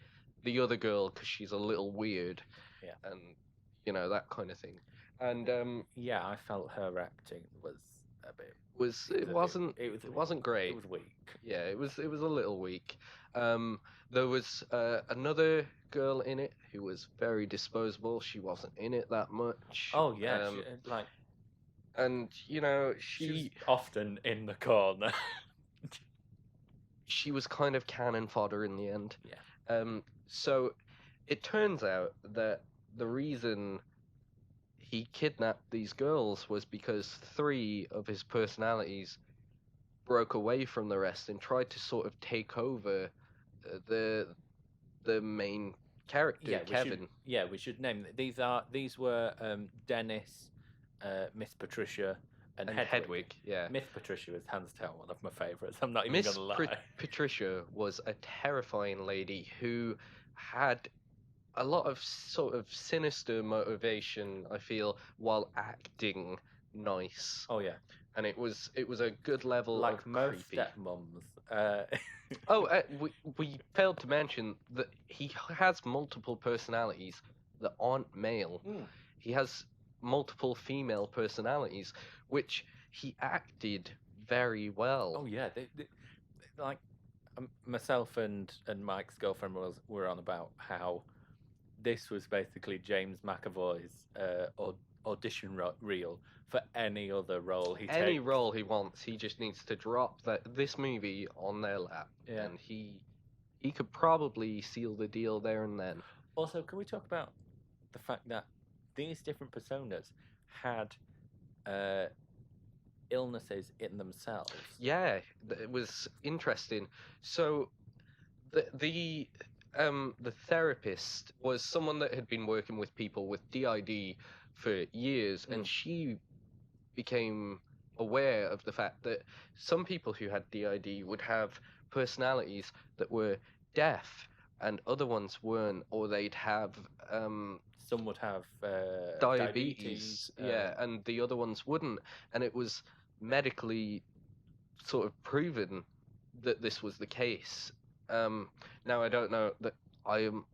other girl because she's a little weird. Yeah. And that kind of thing. And I felt her acting was a bit. It wasn't great. It was weak. Yeah, it was a little weak. There was another girl in it who was very disposable. She wasn't in it that much. Oh yeah, and she was often in the corner. She was kind of cannon fodder in the end. Yeah. So it turns out that the reason he kidnapped these girls was because 3 of his personalities broke away from the rest and tried to sort of take over the main character, Kevin. We should name them. These were Dennis, Miss Patricia, and Hedwig. Yeah. Miss Patricia was hands down one of my favourites. I'm not even going to lie. Patricia was a terrifying lady who had a lot of sort of sinister motivation, I feel, while acting nice. Oh yeah. And it was a good level like of most creepy. Stepmoms. We failed to mention that he has multiple personalities that aren't male. He has multiple female personalities, which he acted very well. Oh yeah, they like myself and Mike's girlfriend were on about how this was basically James McAvoy's audition reel for any other role he Any takes. role he wants, he just needs to drop this movie on their lap, and he could probably seal the deal there and then. Also, can we talk about the fact that these different personas had illnesses in themselves? Yeah, it was interesting. So the therapist was someone that had been working with people with DID for years, and she became aware of the fact that some people who had DID would have personalities that were deaf and other ones weren't, or they'd have some would have diabetes, and the other ones wouldn't, and it was medically sort of proven that this was the case. Now I don't know that I'm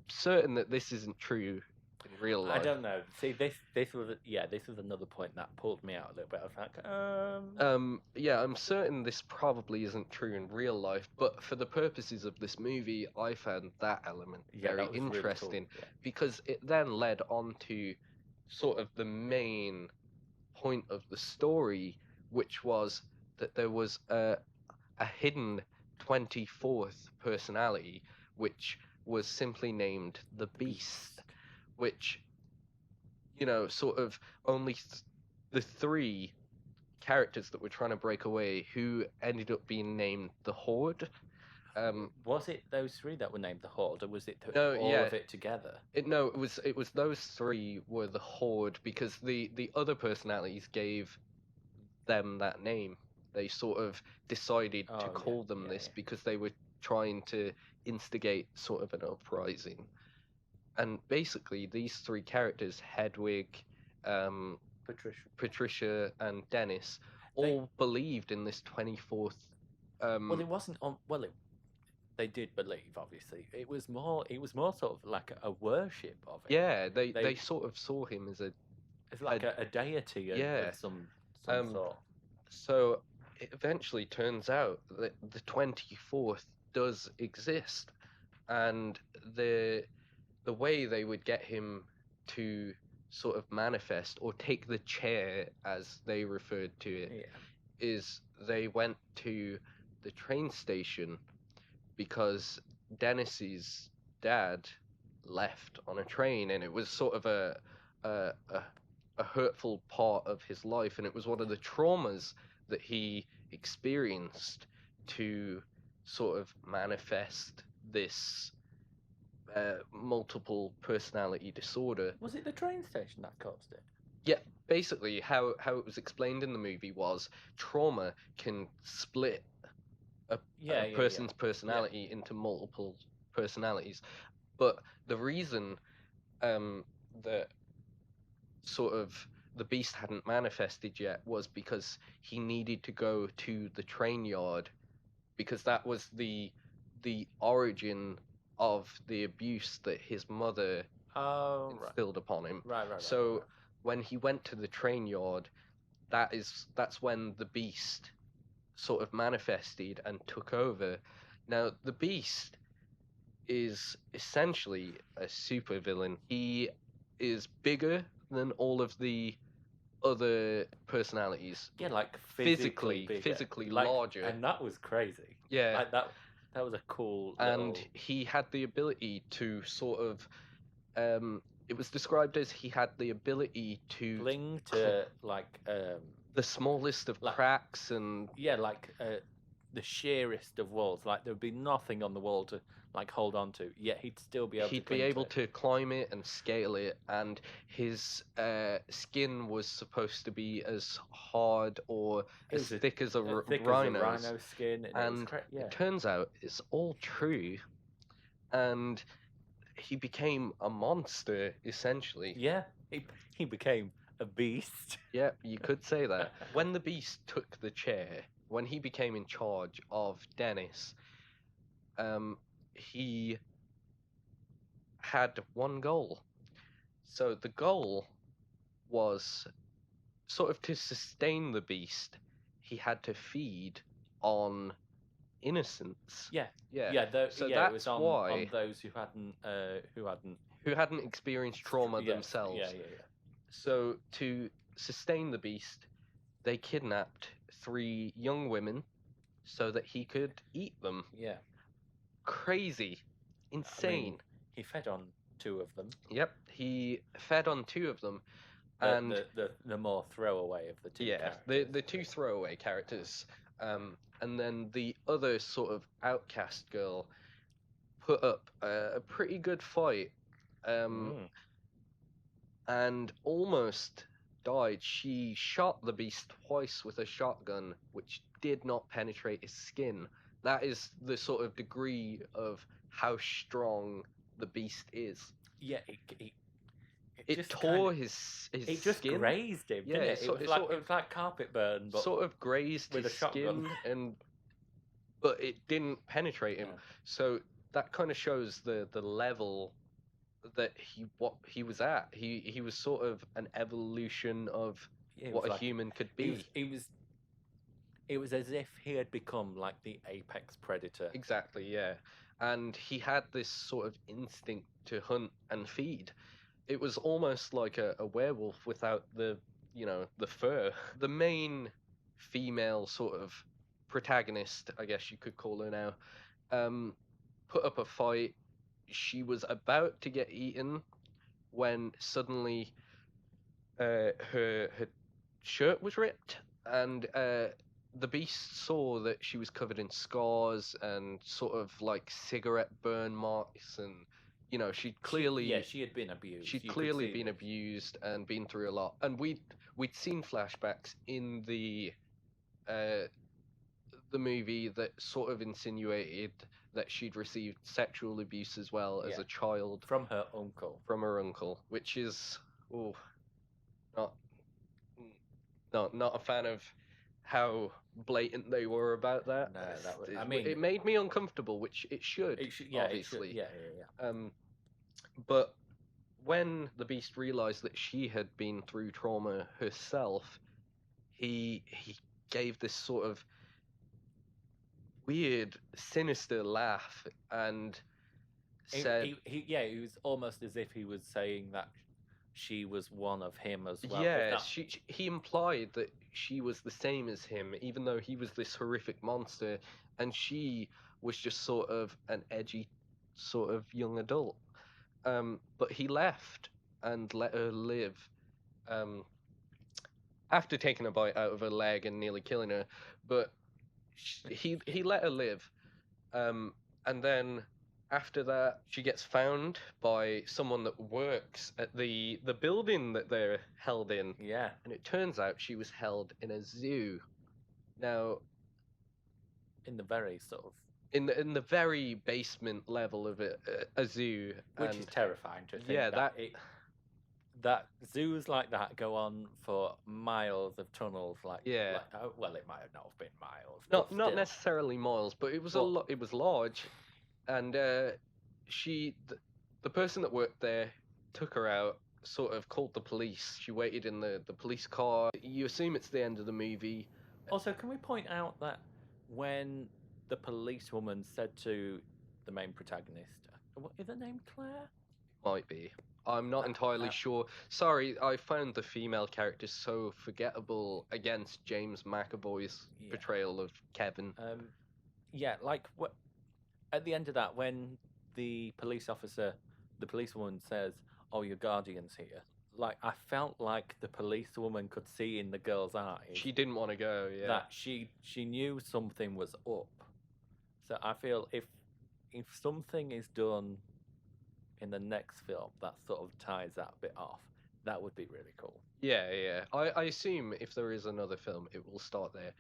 certain that this isn't true in real life. I don't know. See, this was another point that pulled me out a little bit. I was like, yeah, I'm certain this probably isn't true in real life, but for the purposes of this movie, I found that element very interesting, really cool. because it then led on to sort of the main point of the story, which was that there was a hidden 24th personality, which was simply named the Beast, which, you know, sort of only the three characters that were trying to break away who ended up being named the Horde. Was it those three that were named the Horde, or was it all of it together? It was those three were the Horde, because the other personalities gave them that name. They sort of decided to call them this because they were trying to instigate sort of an uprising. And basically, these three characters, Hedwig, Patricia, and Dennis, all believed in this 24th. Well, it wasn't on. Well, they did believe. Obviously, it was more sort of like a worship of it. Yeah, they sort of saw him as it's like a deity of some sort. So it eventually turns out that the 24th does exist, and the way they would get him to sort of manifest or take the chair, as they referred to it, is they went to the train station because Dennis's dad left on a train, and it was sort of a hurtful part of his life, and it was one of the traumas that he experienced to sort of manifest this multiple personality disorder. Was it the train station that caused it? Yeah, basically how it was explained in the movie was trauma can split a person's personality into multiple personalities. But the reason that sort of the Beast hadn't manifested yet was because he needed to go to the train yard, because that was the origin of the abuse that his mother instilled upon him. Right. So when he went to the train yard, that's when the Beast sort of manifested and took over. Now, the Beast is essentially a super villain. He is bigger than all of the other personalities. Yeah, like physically larger. And that was crazy. Yeah. Like that was a cool And he had the ability to sort of it was described as he had the ability to cling to like the smallest of cracks, and like the sheerest of walls. Like there would be nothing on the wall to like hold on to, yet he'd still be able to climb it and scale it, and his skin was supposed to be as hard or as thick as a rhino's skin, and it turns out it's all true, and he became a monster essentially. He became a beast. Yeah, you could say that. When the Beast took the chair, when he became in charge of Dennis, he had one goal. So the goal was sort of to sustain the Beast. He had to feed on innocence. So that's it was on those who hadn't experienced trauma themselves. So to sustain the beast, they kidnapped 3 young women so that he could eat them. Yeah. Crazy. Insane. I mean, he fed on 2 of them. Yep, he fed on 2 of them. And the more throwaway of the 2 characters. The 2 throwaway characters. And then the other sort of outcast girl put up a pretty good fight. And almost died. She shot the beast twice with a shotgun, which did not penetrate his skin. That is the sort of degree of how strong the beast is. Yeah, it tore his skin. It just grazed him, didn't it? It was like carpet burn, but sort of grazed with his a shotgun. skin, but it didn't penetrate him. Yeah. So that kind of shows the level that he was at. He was sort of an evolution of what a human could be. It was as if he had become like the apex predator. Exactly, yeah. And he had this sort of instinct to hunt and feed. It was almost like a werewolf without the fur. The main female sort of protagonist, I guess you could call her now, put up a fight. She was about to get eaten when suddenly her shirt was ripped, and the beast saw that she was covered in scars and sort of like cigarette burn marks, and she'd clearly she had been abused. She'd clearly been abused and been through a lot. And we'd seen flashbacks in the movie that sort of insinuated that she'd received sexual abuse as well as a child from her uncle. Which is not a fan of how blatant they were about that. No, it made me uncomfortable, which it should. Obviously. It should. Yeah. But when the beast realized that she had been through trauma herself, he gave this sort of weird, sinister laugh and said, it was almost as if he was saying that she was one of him as well. Yeah, he implied that she was the same as him, even though he was this horrific monster, and she was just sort of an edgy sort of young adult. But he left and let her live. After taking a bite out of her leg and nearly killing her, but he let her live. And then after that, she gets found by someone that works at the building that they're held in. Yeah. And it turns out she was held in a zoo. Now, in the very sort of in the very basement level of it, a zoo, which is terrifying to think. Yeah, that zoos like that go on for miles of tunnels. Well, it might not have been miles. Not necessarily miles, but it was it was large, and the person that worked there took her out, sort of called the police. She waited in the police car. You assume it's the end of the movie. Also, can we point out that when the policewoman said to the main protagonist, what is her name, Claire? Might be. I'm not entirely sure. Sorry, I found the female character so forgettable against James McAvoy's portrayal of Kevin. At the end of that, when the policewoman says, "Oh, your guardian's here," I felt like the policewoman could see in the girl's eyes. She didn't want to go, that she knew something was up. So I feel if something is done in the next film that sort of ties that bit off, that would be really cool. Yeah. I assume if there is another film, it will start there.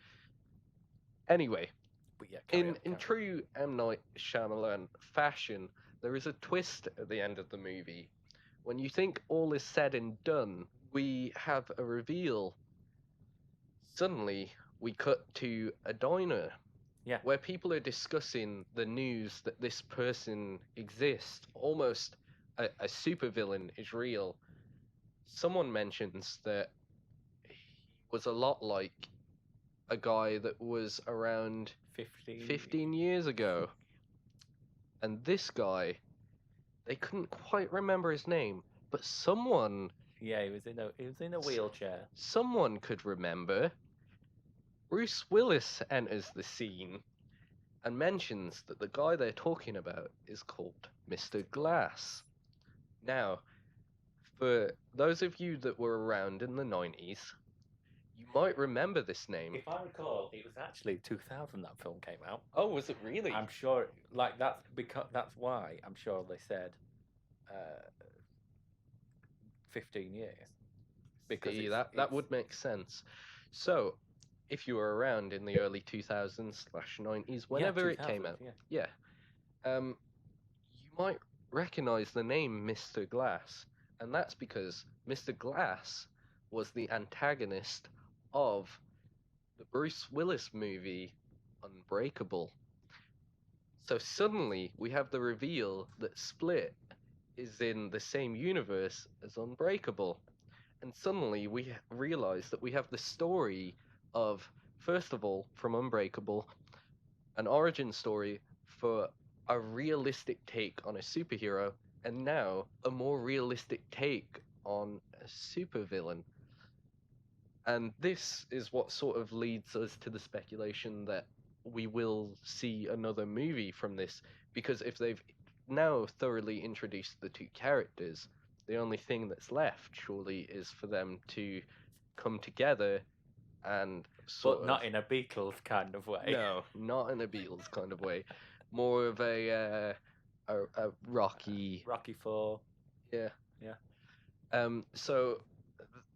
Anyway, but in true M. Night Shyamalan fashion, there is a twist at the end of the movie. When you think all is said and done, we have a reveal. Suddenly, we cut to a diner. Yeah. Where people are discussing the news that this person exists, almost a supervillain is real. Someone mentions that he was a lot like a guy that was around 15 years ago. And this guy, they couldn't quite remember his name, but someone Yeah, he was in a wheelchair. Someone could remember. Bruce Willis enters the scene and mentions that the guy they're talking about is called Mr. Glass. Now, for those of you that were around in the 90s, you might remember this name. If I recall, it was actually 2000 that film came out. Oh, was it really? I'm sure, like that's why I'm sure they said 15 years. Because that would make sense. So, if you were around in the early 2000s/90s, whenever it came out, you might recognize the name Mr. Glass, and that's because Mr. Glass was the antagonist of the Bruce Willis movie Unbreakable. So suddenly we have the reveal that Split is in the same universe as Unbreakable. And suddenly we realize that we have the story of, first of all, from Unbreakable, an origin story for a realistic take on a superhero, and now a more realistic take on a supervillain. And this is what sort of leads us to the speculation that we will see another movie from this, because if they've now thoroughly introduced the two characters, the only thing that's left, surely, is for them to come together and But not in a Beatles kind of way. No, not in a Beatles kind of way. More of a Rocky... Rocky 4. Yeah. Yeah. So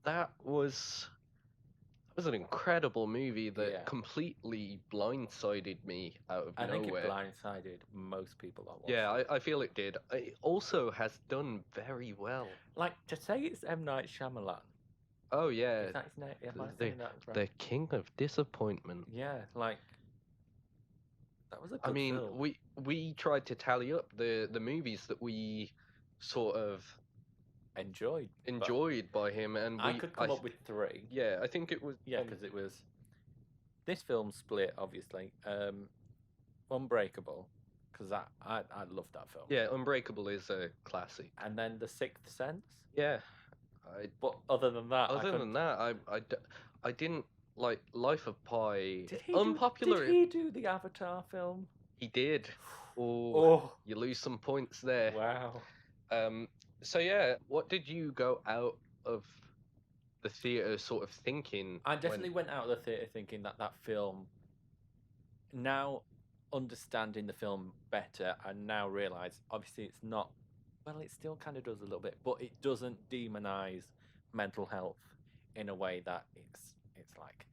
that was an incredible movie that completely blindsided me out of nowhere. I think it blindsided most people that watched it. I feel it did. It also has done very well. Like, to say it's M. Night Shyamalan. Oh, yeah. Is that his name? Am I saying that right? The King of Disappointment. Yeah, like, that was a good film. We tried to tally up the movies that we sort of enjoyed by him, and I could come up with 3. Yeah, I think it was. Yeah, because it was this film, Split, obviously, Unbreakable, because I love that film. Yeah, Unbreakable is a classic. And then The Sixth Sense. Yeah, but other than that, I didn't like Life of Pi. Did he do the Avatar film? He did. Oh, you lose some points there. Wow. So yeah, what did you go out of the theatre sort of thinking? I definitely went out of the theatre thinking that film, now understanding the film better, I now realise, obviously it's not, well, it still kind of does a little bit, but it doesn't demonise mental health in a way that it's like,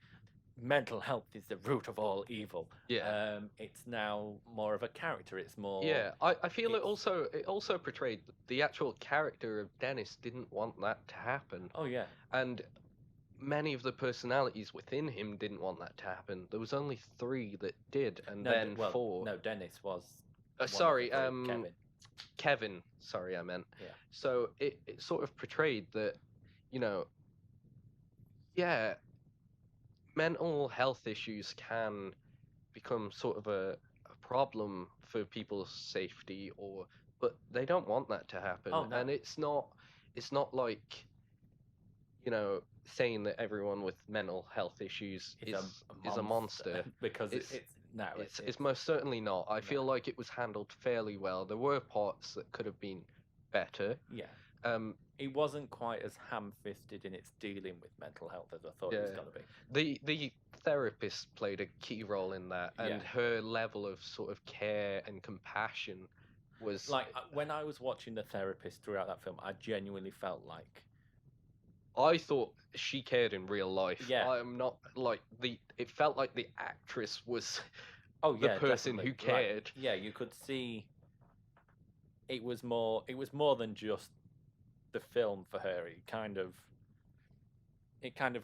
mental health is the root of all evil. Yeah. It's now more of a character. It's more. Yeah, I feel it also portrayed the actual character of Dennis didn't want that to happen. Oh yeah. And many of the personalities within him didn't want that to happen. There was only 3 that did, and then 4. No, Dennis was. Sorry, Kevin. Sorry, I meant. Yeah. So it sort of portrayed that, yeah, mental health issues can become sort of a problem for people's safety, but they don't want that to happen. Oh, no. And it's not like, saying that everyone with mental health issues is a monster. Because it's most certainly not. I feel like it was handled fairly well. There were parts that could have been better. Yeah. It wasn't quite as ham-fisted in its dealing with mental health as I thought it was going to be. The therapist played a key role in that, and her level of sort of care and compassion was... Like, when I was watching the therapist throughout that film, I genuinely felt like... I thought she cared in real life. Yeah. I'm not, like, it felt like the actress was the person definitely. Who cared. Like, yeah, you could see it was more than just the film for her. It kind of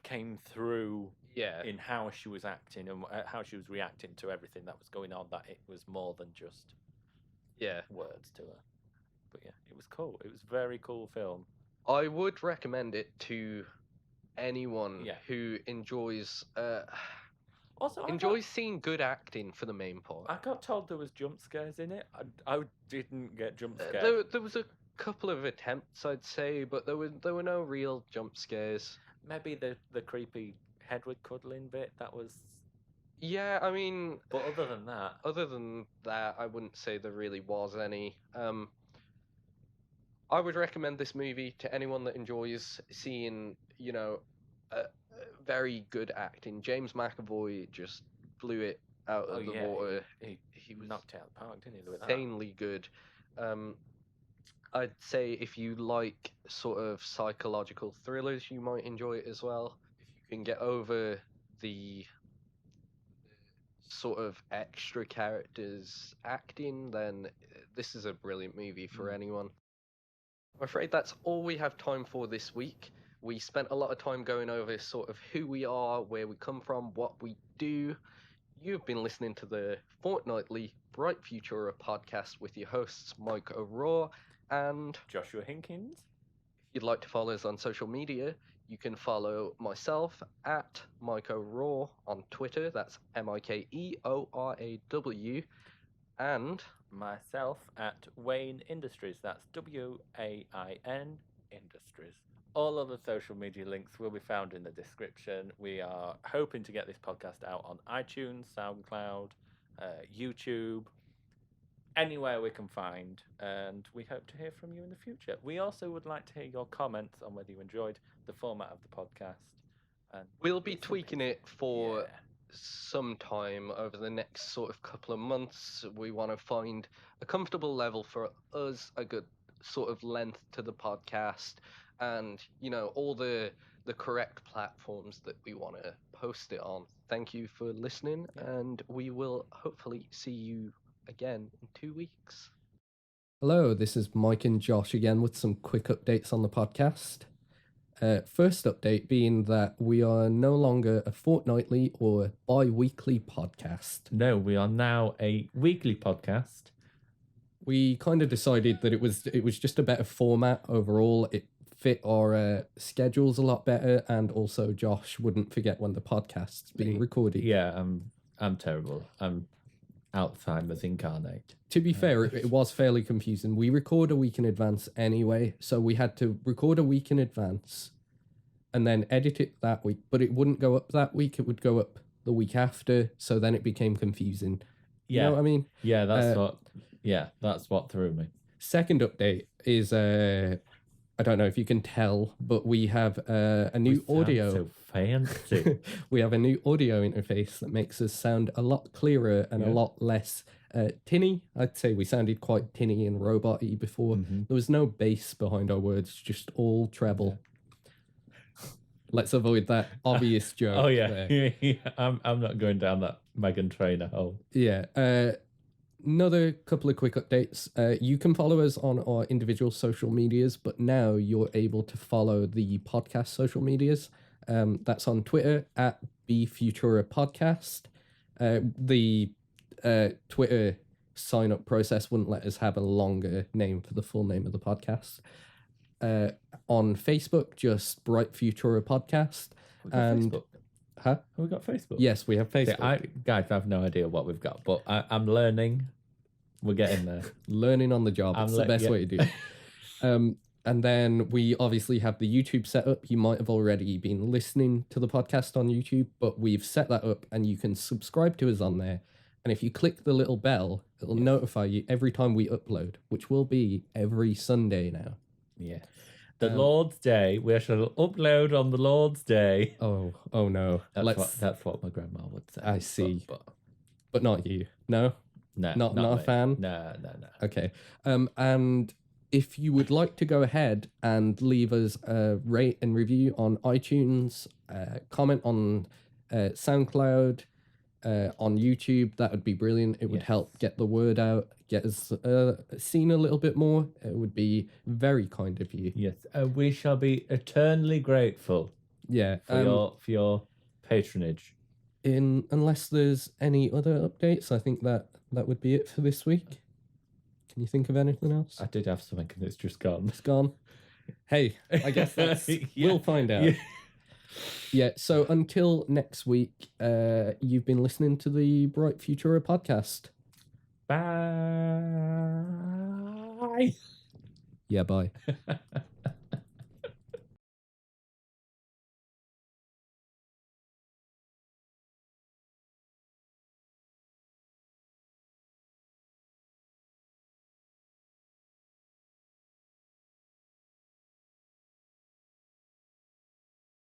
came through in how she was acting and how she was reacting to everything that was going on, that it was more than just words to her. But yeah, it was cool. It was a very cool film. I would recommend it to anyone who enjoys seeing good acting for the main part. I got told there was jump scares in it. I didn't get jump scares. There was a couple of attempts, I'd say, but there were no real jump scares. Maybe the creepy Hedwig cuddling bit, that was... Yeah, I mean... But other than that... I wouldn't say there really was any. I would recommend this movie to anyone that enjoys seeing, very good acting. James McAvoy just blew it out of the water. He knocked out the park, didn't he? Insanely good. I'd say if you like sort of psychological thrillers, you might enjoy it as well. If you can get over the sort of extra characters acting, then this is a brilliant movie for anyone. I'm afraid that's all we have time for this week. We spent a lot of time going over sort of who we are, where we come from, what we do. You've been listening to the fortnightly Bright Futura Podcast with your hosts Mike O'Rourke and Joshua Hinkins. If you'd like to follow us on social media, you can follow myself at Mike O'Rourke on Twitter. That's MikeOraw. And myself at Wayne Industries. That's WAIN Industries. All other social media links will be found in the description. We are hoping to get this podcast out on iTunes, SoundCloud, YouTube, anywhere we can find, and we hope to hear from you in the future. We also would like to hear your comments on whether you enjoyed the format of the podcast. And we'll be tweaking it for some time over the next sort of couple of months. We want to find a comfortable level for us, a good sort of length to the podcast, and all the correct platforms that we want to post it on. Thank you for listening, and we will hopefully see you again in 2 weeks. Hello, this is Mike and Josh again with some quick updates on the podcast. First update being that we are no longer a fortnightly or bi-weekly podcast. No, we are now a weekly podcast. We kind of decided that it was just a better format overall. It fit our schedules a lot better, and also Josh wouldn't forget when the podcast's being recorded. Yeah, I'm terrible. I'm Alzheimer's incarnate. To be fair, it was fairly confusing. We record a week in advance anyway, so we had to record a week in advance and then edit it that week, but it wouldn't go up that week, it would go up the week after, so then it became confusing. You know what I mean? Yeah, that's what threw me. Second update is, I don't know if you can tell, but we have a new audio. So fancy. We have a new audio interface that makes us sound a lot clearer and a lot less tinny. I'd say we sounded quite tinny and robot-y before. Mm-hmm. There was no bass behind our words, just all treble. Let's avoid that obvious joke. Oh yeah. I'm not going down that Meghan Trainor hole. Yeah. Another couple of quick updates. You can follow us on our individual social medias, but now you're able to follow the podcast social medias. That's on Twitter at Futura Podcast. The Twitter sign-up process wouldn't let us have a longer name for the full name of the podcast. On Facebook, just Bright Futura Podcast. And Facebook. Huh? Have we got Facebook? Yes, we have Facebook. See, guys, I have no idea what we've got, but I'm learning. We're getting there. Learning on the job. It's the best way to do it. And then we obviously have the YouTube set up. You might have already been listening to the podcast on YouTube, but we've set that up and you can subscribe to us on there. And if you click the little bell, it'll notify you every time we upload, which will be every Sunday now. Yeah. The Lord's Day. We shall upload on the Lord's Day. Oh no. That's what my grandma would say. I see. But not you. No? No. Not a fan? No. Okay. And if you would like to go ahead and leave us a rate and review on iTunes, comment on SoundCloud, on YouTube, that would be brilliant. It would help get the word out, get us seen a little bit more. It would be very kind of you. Yes, we shall be eternally grateful. Yeah, for your patronage. Unless there's any other updates, I think that would be it for this week. Can you think of anything else? I did have something and it's just gone. It's gone. Hey, I guess that's we'll find out. Yeah, so until next week, you've been listening to the Bright Futura Podcast. Bye. Yeah, bye.